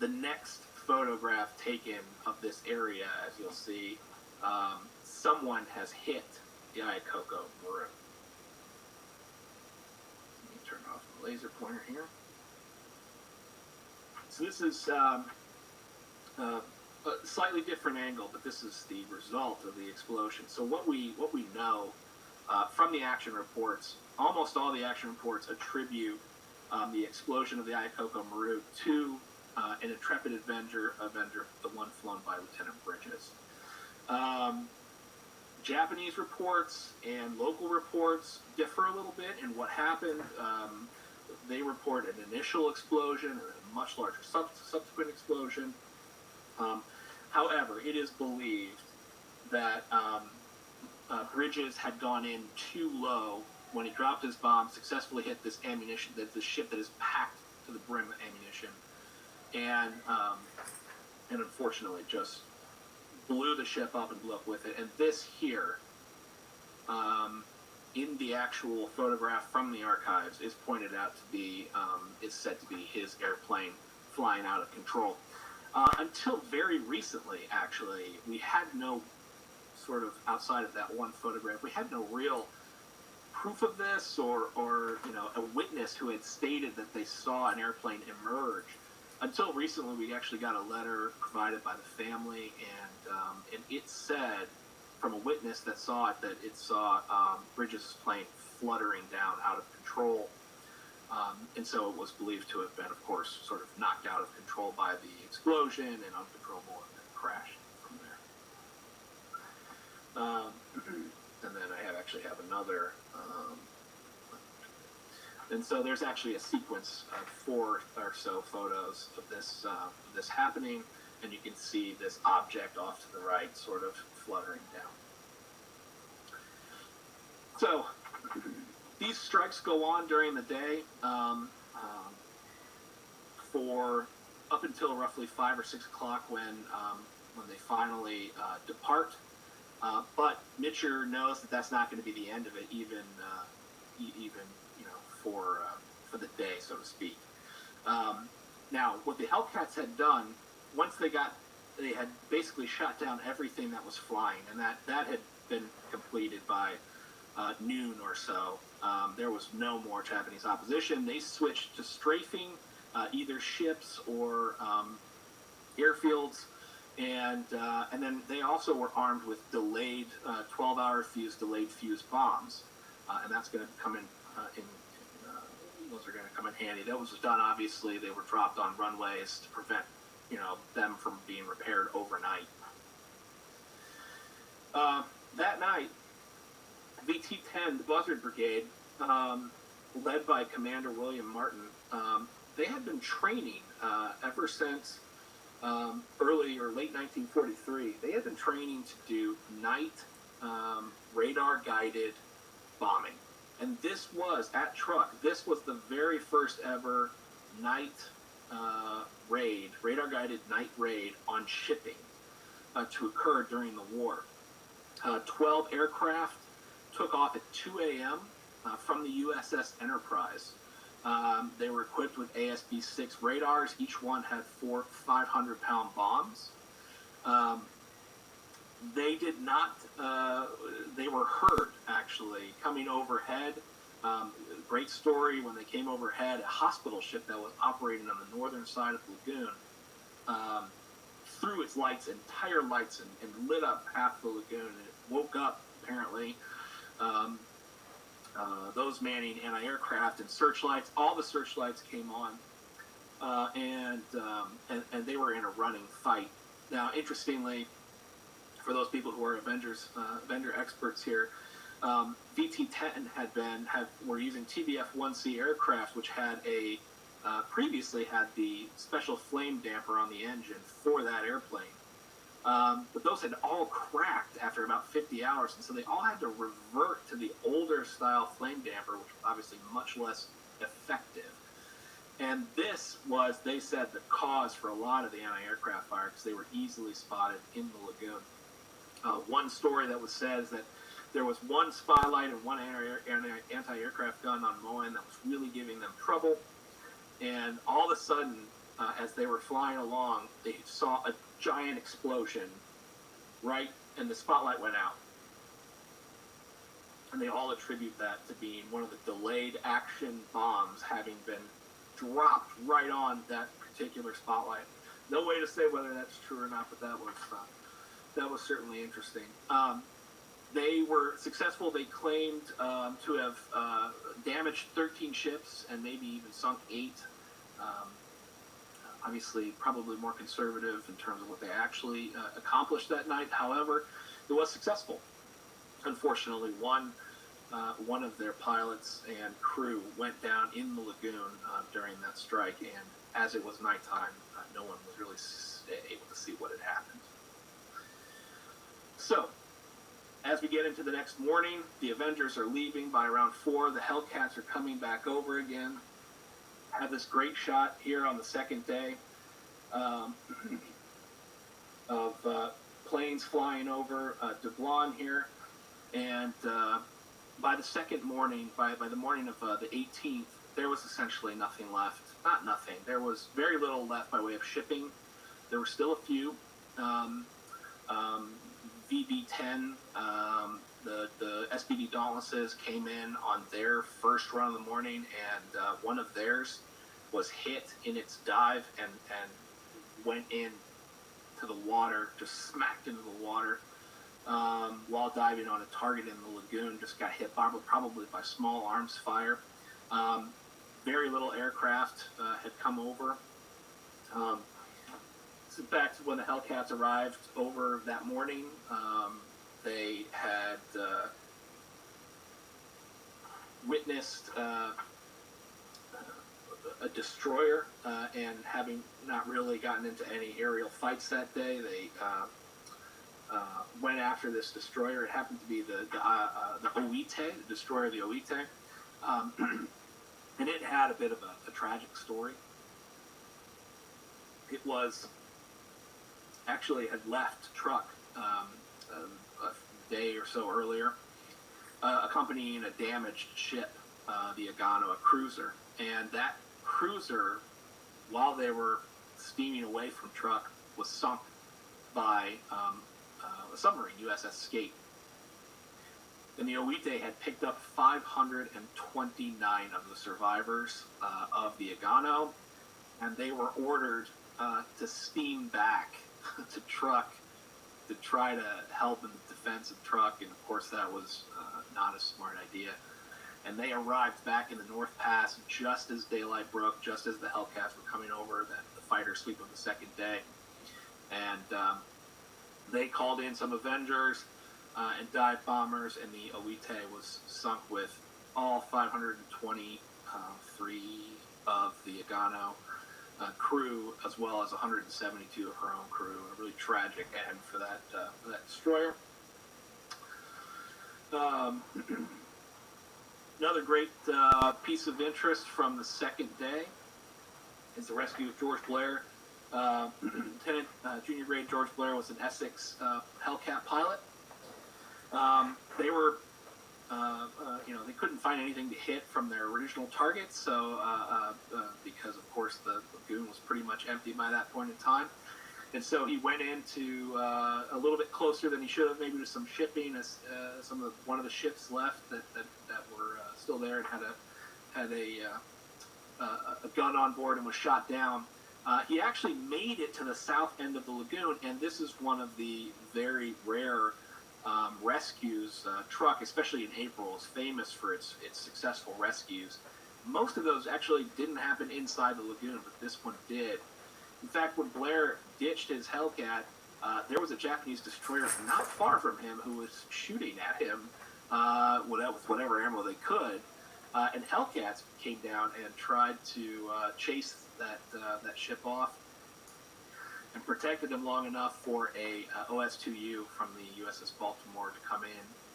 the next photograph taken of this area, as you'll see, someone has hit the AIKOKU MARU. Let me turn off the laser pointer here. So this is a slightly different angle, but this is the result of the explosion. So what we know from the action reports, almost all the action reports attribute the explosion of the AIKOKU MARU to an Intrepid Avenger, the one flown by Lieutenant Bridges. Japanese reports and local reports differ a little bit in what happened. They report an initial explosion and a much larger subsequent explosion. However, it is believed that Bridges had gone in too low when he dropped his bomb, successfully hit this ammunition, the ship that is packed to the brim with ammunition, and unfortunately just blew the ship up and blew up with it. And this here, in the actual photograph from the archives, is pointed out to be, is said to be his airplane flying out of control. Until very recently, actually, we had no sort of, outside of that one photograph, we had no real proof of this or a witness who had stated that they saw an airplane emerge. Until recently, we actually got a letter provided by the family, and it said from a witness that saw it that it saw Bridges' plane fluttering down out of control. And so it was believed to have been, of course, sort of knocked out of control by the explosion and uncontrollable and then crashed from there. And then I actually have another. And so there's actually a sequence of 4 or so photos of this happening, and you can see this object off to the right sort of fluttering down. So these strikes go on during the day for up until roughly 5 or 6 o'clock when they finally depart. But Mitcher knows that that's not going to be the end of it, even for the day, so to speak. Now, what the Hellcats had done, once they had basically shot down everything that was flying, and that had been completed by noon or so. There was no more Japanese opposition. They switched to strafing either ships or airfields, and then they also were armed with delayed 12-hour delayed fuse bombs, and that's going to come in. Those are going to come in handy. That was done, obviously. They were dropped on runways to prevent, them from being repaired overnight. That night, VT-10, the Buzzard Brigade, led by Commander William Martin, they had been training ever since early or late 1943. They had been training to do night radar-guided bombing. And this was, at Truk, this was the very first ever night radar-guided night raid on shipping to occur during the war. 12 aircraft took off at 2 a.m. From the USS Enterprise. They were equipped with ASB-6 radars. Each one had 4 500-pound bombs. They did not, they were heard, actually, coming overhead. Great story, when they came overhead, a hospital ship that was operating on the northern side of the lagoon threw its entire lights, and lit up half the lagoon. And it woke up, apparently, those manning anti-aircraft and searchlights. All the searchlights came on, and they were in a running fight. Now, interestingly, for those people who are Avenger experts here, VT-10 were using TBF-1C aircraft, which had previously had the special flame damper on the engine for that airplane. But those had all cracked after about 50 hours, and so they all had to revert to the older style flame damper, which was obviously much less effective. And this was, they said, the cause for a lot of the anti-aircraft fire, because they were easily spotted in the lagoon. One story that was said is that there was one spy-light and one anti-aircraft gun on MOEN that was really giving them trouble. And all of a sudden, as they were flying along, they saw a giant explosion, right? And the spotlight went out. And they all attribute that to being one of the delayed action bombs having been dropped right on that particular spotlight. No way to say whether that's true or not, but that was certainly interesting. They were successful. They claimed to have damaged 13 ships and maybe even sunk 8. Obviously, probably more conservative in terms of what they actually accomplished that night. However, it was successful. Unfortunately, one of their pilots and crew went down in the lagoon during that strike, and as it was nighttime, no one was really able to see what had happened. So, as we get into the next morning, the Avengers are leaving by around 4. The Hellcats are coming back over again. Have this great shot here on the second day of planes flying over DUBLON here. And by the second morning, by the morning of the 18th, there was essentially nothing left. Not nothing. There was very little left by way of shipping. There were still a few. VB-10, the SPD Dauntlesses came in on their first run of the morning, and one of theirs was hit in its dive and went in to the water, just smacked into the water while diving on a target in the lagoon. Just got hit probably by small arms fire. Very little aircraft had come over. Back to when the Hellcats arrived over that morning, they had witnessed a destroyer, and having not really gotten into any aerial fights that day, they went after this destroyer. It happened to be the Oite, the destroyer of the Oite, and it had a bit of a tragic story. It was actually had left Truk a day or so earlier, accompanying a damaged ship, the Agano, a cruiser. And that cruiser while they were steaming away from Truk, was sunk by a submarine, USS Skate. And the Oite had picked up 529 of the survivors of the Agano, and they were ordered to steam back to Truk to try to help in the defense of Truk, and of course that was not a smart idea. And they arrived back in the North Pass just as daylight broke, just as the Hellcats were coming over, the fighter sweep of the second day. And they called in some Avengers and dive bombers, and the Oite was sunk with all 523 of the Agano crew, as well as 172 of her own crew. A really tragic end for that destroyer. Another great piece of interest from the second day is the rescue of George Blair. Lieutenant Junior Grade George Blair was an Essex Hellcat pilot. They were, they couldn't find anything to hit from their original targets, so because of course the lagoon was pretty much empty by that point in time, and so he went into a little bit closer than he should have, maybe to some shipping, as one of the ships left that were still there and had a gun on board and was shot down. He actually made it to the south end of the lagoon, and this is one of the very rare rescues. Truk, especially in April, is famous for its successful rescues. Most of those actually didn't happen inside the lagoon, but this one did. In fact, when Blair ditched his Hellcat, there was a Japanese destroyer not far from him who was shooting at him with whatever ammo they could, and Hellcats came down and tried to chase that ship off, and protected him long enough for a OS-2U from the USS Baltimore to come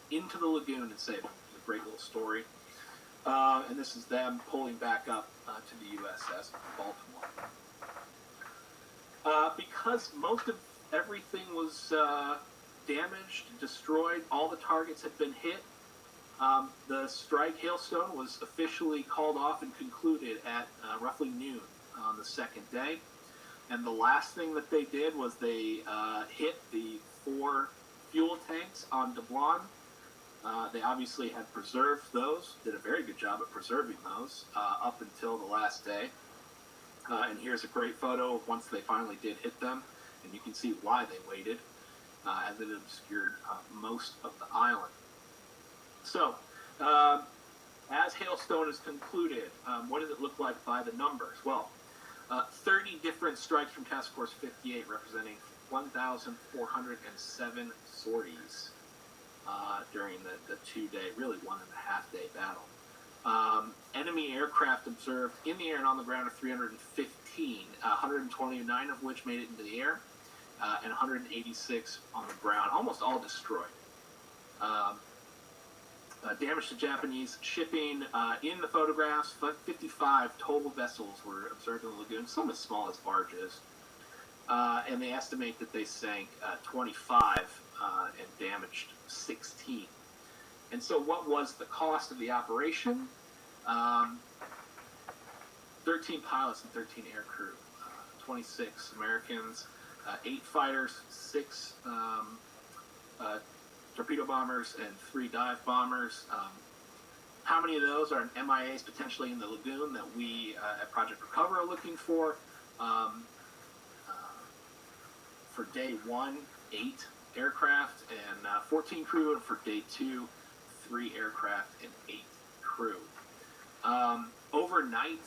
into the lagoon and save him. It's a great little story. And this is them pulling back up to the USS Baltimore. Because most of everything was damaged, destroyed, all the targets had been hit, the strike Hailstone was officially called off and concluded at roughly noon on the second day. And the last thing that they did was they hit the 4 fuel tanks on DUBLON. They obviously had preserved those, did a very good job at preserving those up until the last day. And here's a great photo of once they finally did hit them, and you can see why they waited, as it obscured most of the island. So, as Hailstone is concluded, what does it look like by the numbers? Well, 30 different strikes from Task Force 58, representing 1,407 sorties during the 2-day, really 1.5-day battle. Enemy aircraft observed in the air and on the ground are 315, 129 of which made it into the air, and 186 on the ground, almost all destroyed. Damage to Japanese shipping in the photographs, 55 total vessels were observed in the lagoon, some as small as barges, and they estimate that they sank 25 and damaged 16. And so what was the cost of the operation? 13 pilots and 13 air crew, 26 Americans, 8 fighters, 6 torpedo bombers, and 3 dive bombers. How many of those are MIAs potentially in the lagoon that we at Project Recover are looking for? For day 1, 8 aircraft and 14 crew, and for day 2, 3 aircraft and 8 crew. Overnight,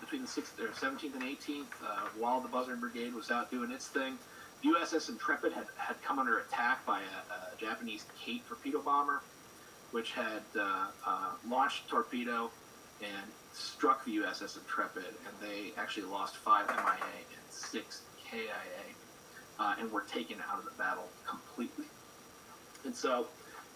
between the 17th and 18th, while the BUZZARD Brigade was out doing its thing, USS Intrepid had come under attack by a Japanese Kate torpedo bomber, which had launched a torpedo and struck the USS Intrepid, and they actually lost 5 MIA and 6 KIA, and were taken out of the battle completely. And so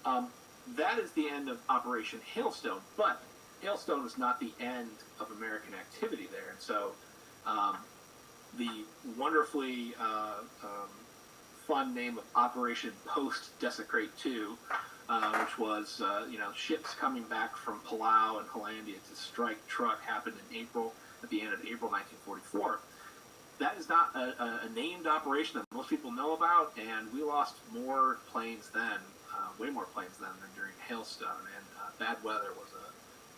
that is the end of Operation Hailstone, but Hailstone was not the end of American activity there. And so the wonderfully fun name of Operation Post-Desecrate 2, which was ships coming back from Palau and Hollandia to strike Truk, happened in April. at the end of April 1944. That is not a named operation that most people know about, and we lost more planes then, way more planes then than during Hailstone. And bad weather was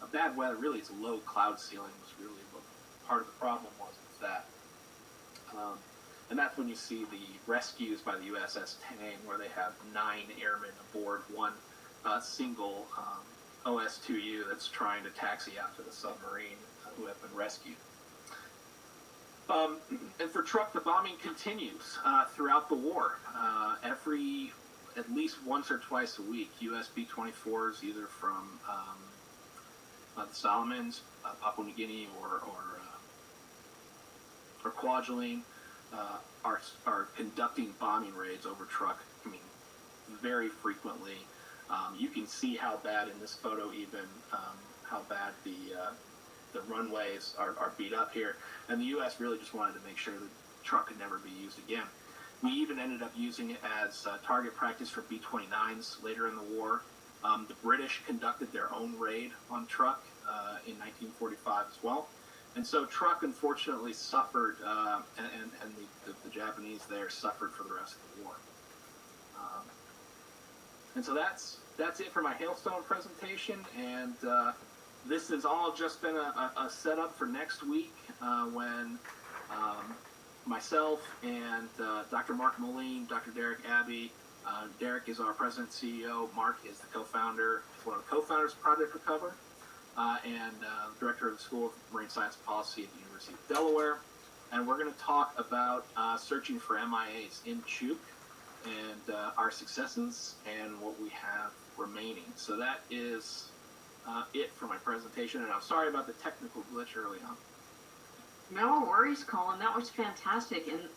a bad weather. Really, it's low cloud ceiling was really what part of the problem was that. And that's when you see the rescues by the USS Tang, where they have 9 airmen aboard one single OS-2U that's trying to taxi out to the submarine who have been rescued. And for Truk, the bombing continues throughout the war. At least once or twice a week, US B-24s, either from the Solomons, Papua New Guinea, or Kwajalein, are conducting bombing raids over Truk. I mean, very frequently. You can see how bad in this photo, even how bad the runways are beat up here. And the U.S. really just wanted to make sure that Truk could never be used again. We even ended up using it as target practice for B-29s later in the war. The British conducted their own raid on Truk in 1945 as well. And so Truk, unfortunately, suffered, and the Japanese there suffered for the rest of the war. And so that's it for my Hailstone presentation. And this has all just been a setup for next week when myself and Dr. Mark Moline, Dr. Derek Abbey, Derek is our president CEO, Mark is the co-founder, one of the co-founders of Project Recover, and director of the School of Marine Science and Policy at the University of Delaware. And we're going to talk about searching for MIAs in Chuk and our successes and what we have remaining. So that is it for my presentation, and I'm sorry about the technical glitch early on. No worries, Colin. That was fantastic. And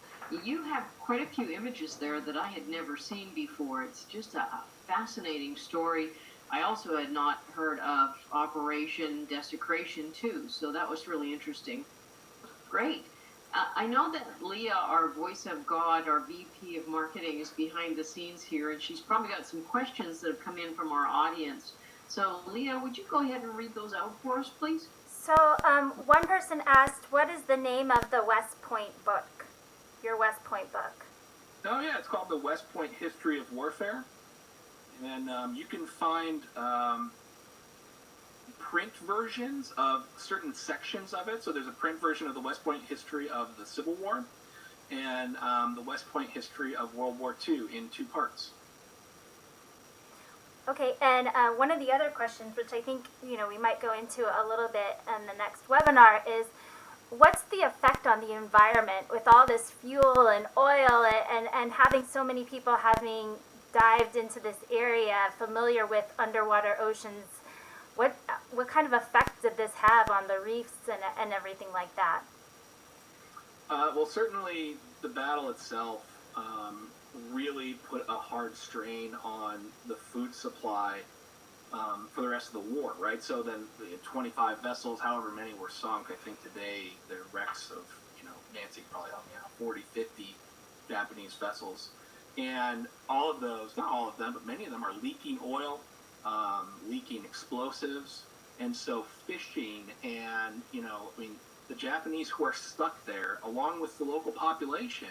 you have quite a few images there that I had never seen before. It's just a fascinating story. I also had not heard of Operation Desecration, too, so that was really interesting. Great. I know that Leah, our voice of God, our VP of marketing, is behind the scenes here, and she's probably got some questions that have come in from our audience. So, Leah, would you go ahead and read those out for us, please? So, one person asked, what is the name of the West Point book, your West Point book? Oh, yeah, it's called The West Point History of Warfare. And you can find print versions of certain sections of it. So there's a print version of the West Point history of the Civil War and the West Point history of World War II in 2 parts. Okay, and one of the other questions, which I think we might go into a little bit in the next webinar, is what's the effect on the environment with all this fuel and oil and having so many people having dived into this area, familiar with underwater oceans? What kind of effect did this have on the reefs and everything like that? Well, certainly the battle itself really put a hard strain on the food supply for the rest of the war, right? So then the 25 vessels, however many were sunk, I think today they're wrecks of, Nancy could probably help me out, 40, 50 Japanese vessels. And all of those, not all of them, but many of them are leaking oil, leaking explosives. And so fishing and, the Japanese who are stuck there, along with the local population,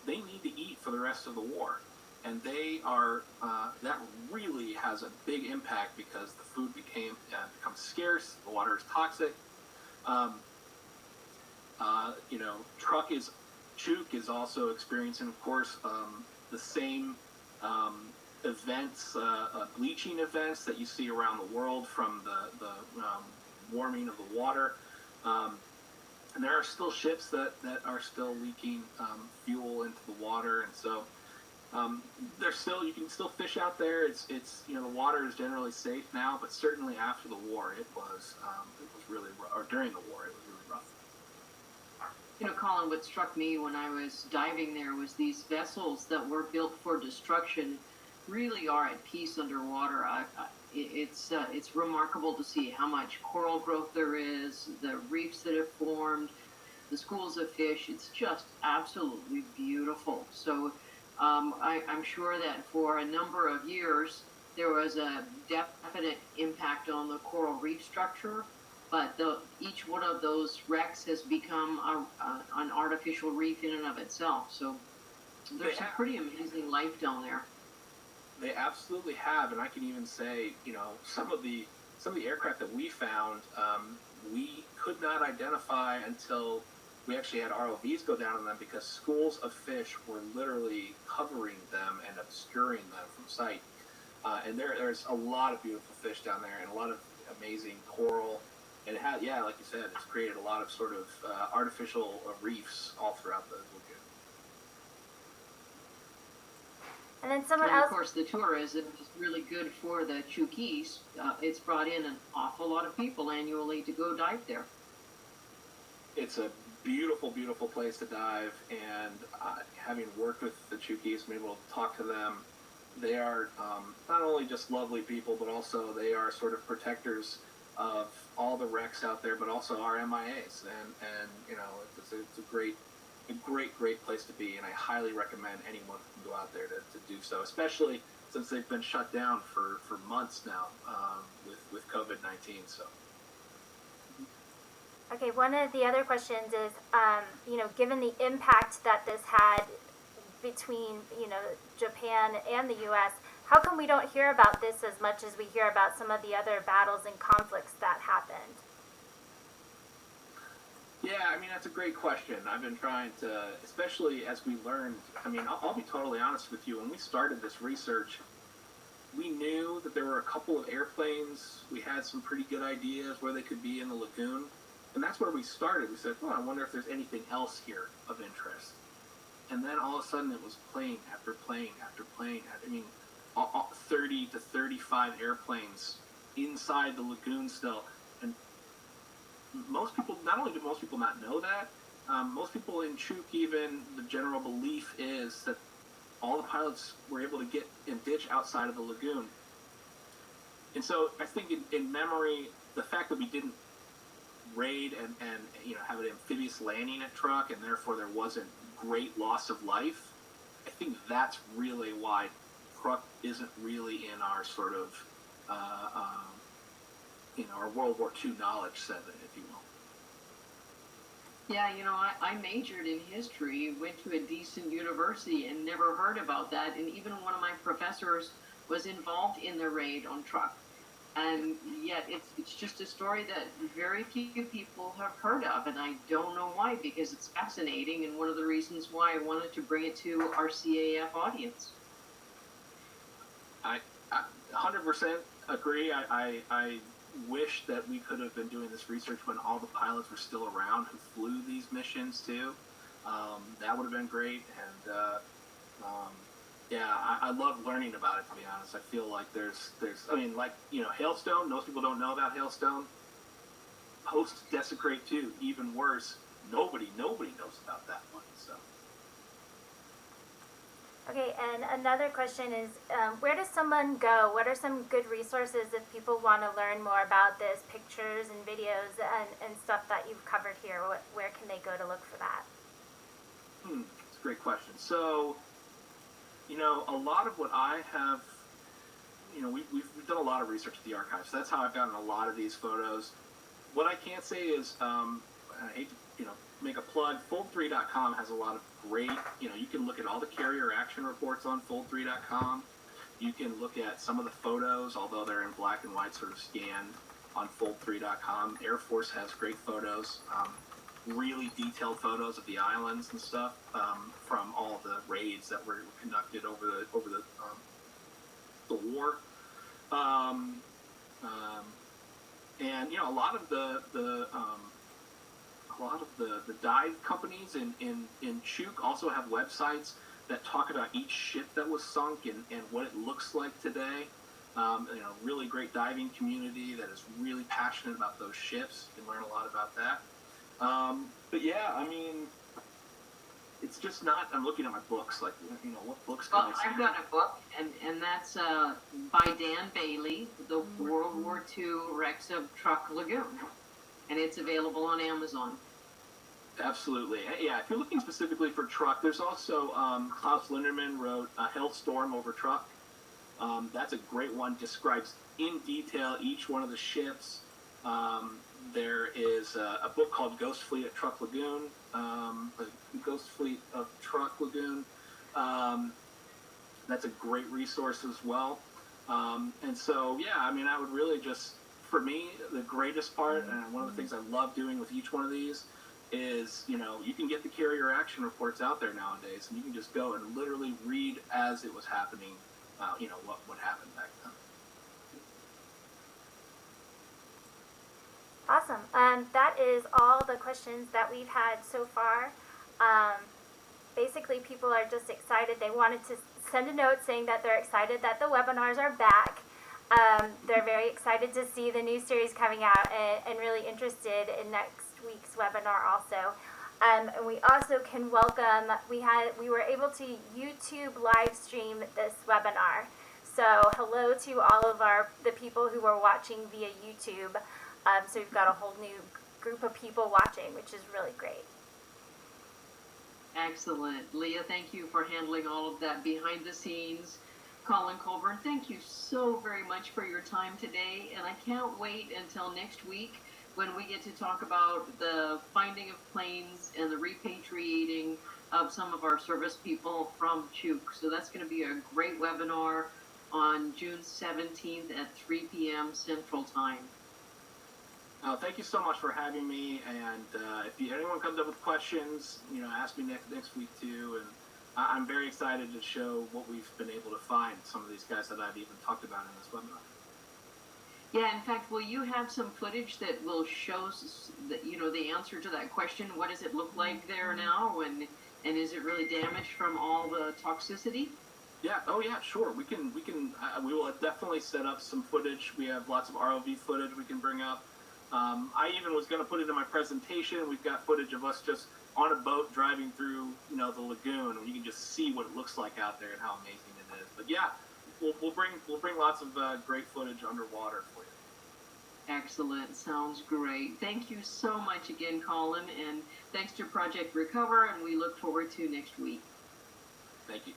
they need to eat for the rest of the war. And they are, that really has a big impact because the food becomes scarce, the water is toxic. Chuk is also experiencing, of course, the same events, bleaching events that you see around the world from the warming of the water. And there are still ships that are still leaking fuel into the water, and so you can still fish out there. It's the water is generally safe now, but certainly after the war, it was really rough, or during the war, it was really rough. Colin, what struck me when I was diving there was these vessels that were built for destruction really are at peace underwater. It's remarkable to see how much coral growth there is, the reefs that have formed, the schools of fish. It's just absolutely beautiful. So I'm sure that for a number of years there was a definite impact on the coral reef structure. but each one of those wrecks has become an artificial reef in and of itself. So there's some pretty amazing life down there. They absolutely have, and I can even say, some of the aircraft that we found, we could not identify until we actually had ROVs go down on them, because schools of fish were literally covering them and obscuring them from sight. And there's a lot of beautiful fish down there, and a lot of amazing coral. And it had, like you said, it's created a lot of sort of artificial reefs all throughout the lagoon. And then someone and else. Of course, the tourism is really good for the Chukis. It's brought in an awful lot of people annually to go dive there. It's a beautiful, beautiful place to dive, and having worked with the Chukis, been able to talk to them, they are not only just lovely people, but also they are sort of protectors of all the wrecks out there, but also our MIAs, and it's a great place to be, and I highly recommend anyone who can go out there to do so, especially since they've been shut down for months now with COVID-19. So. Okay, one of the other questions is, given the impact that this had between, Japan and the U.S., how come we don't hear about this as much as we hear about some of the other battles and conflicts that happened? Yeah, that's a great question. I've been trying to, especially as we learned, I'll be totally honest with you, when we started this research, we knew that there were a couple of airplanes. We had some pretty good ideas where they could be in the lagoon. And that's where we started. We said, I wonder if there's anything else here of interest. And then all of a sudden it was plane after plane after plane. 30 to 35 airplanes inside the lagoon still. And most people, not only do most people not know that, most people in Truk, even the general belief is that all the pilots were able to get and ditch outside of the lagoon. And so I think in memory, the fact that we didn't raid and have an amphibious landing at Truk, and therefore there wasn't great loss of life, I think that's really why Truk isn't really in our sort of our World War II knowledge set, if you will. Yeah, I majored in history, went to a decent university, and never heard about that. And even one of my professors was involved in the raid on Truk. And yet it's just a story that very few people have heard of, and I don't know why, because it's fascinating, and one of the reasons why I wanted to bring it to our CAF audience. I 100% agree. I wish that we could have been doing this research when all the pilots were still around who flew these missions too. That would have been great, and I love learning about it, to be honest. I feel like there's Hailstone, most people don't know about Hailstone. Post-Desecrate 2, even worse. Nobody knows about that one, so. Okay, and another question is, where does someone go? What are some good resources if people want to learn more about this, pictures and videos and stuff that you've covered here? Where can they go to look for that? That's a great question. So, a lot of what I have, we've done a lot of research at the archives. So that's how I've gotten a lot of these photos. What I can't say is, I hate to, make a plug, fold3.com has a lot of great, you can look at all the carrier action reports on fold3.com. You can look at some of the photos, although they're in black and white, sort of scanned on fold3.com. Air Force has great photos, really detailed photos of the islands and stuff from all the raids that were conducted over the war. And a lot of the dive companies in Truk also have websites that talk about each ship that was sunk and what it looks like today. Really great diving community that is really passionate about those ships. You can learn a lot about that. But yeah, it's just not, I'm looking at my books, like, what books can I see? I've got a book, and that's by Dan Bailey, The World War II Wrecks of Truk Lagoon. And it's available on Amazon. Absolutely. Yeah, if you're looking specifically for Truk, there's also Klaus Linderman wrote Hailstorm over Truk. That's a great one, describes in detail each one of the ships, There is a book called Ghost Fleet at Truk Lagoon, Ghost Fleet of Truk Lagoon. That's a great resource as well. And so, yeah, I mean, I would really just, for me, the greatest part, and one of the things I love doing with each one of these is, you know, you can get the carrier action reports out there nowadays, and you can just go and literally read as it was happening, you know, what happened back then. Awesome. That is all the questions that we've had so far. Basically, people are just excited. They wanted to send a note saying that they're excited that the webinars are back. They're very excited to see the new series coming out and really interested in next week's webinar also. And we also can welcome, we were able to YouTube live stream this webinar. So hello to all of the people who are watching via YouTube. So we've got a whole new group of people watching, which is really great. Excellent. Leah, thank you for handling all of that behind the scenes. Colin Colbourn, thank you so very much for your time today, and I can't wait until next week when we get to talk about the finding of planes and the repatriating of some of our service people from Truk. So that's going to be a great webinar on June 17th at 3 p.m. Central Time. Thank you so much for having me, and if anyone comes up with questions, you know, ask me next week too, and I'm very excited to show what we've been able to find, some of these guys that I've even talked about in this webinar. Yeah, in fact, will you have some footage that will show that, you know, the answer to that question? What does it look like there now, and is it really damaged from all the toxicity? Yeah. Oh, yeah. Sure. We will definitely set up some footage. We have lots of ROV footage we can bring up. I even was going to put it in my presentation. We've got footage of us just on a boat driving through, you know, the lagoon, and you can just see what it looks like out there and how amazing it is. But yeah, we'll bring lots of great footage underwater for you. Excellent. Sounds great. Thank you so much again, Colin, and thanks to Project Recover, and we look forward to next week. Thank you.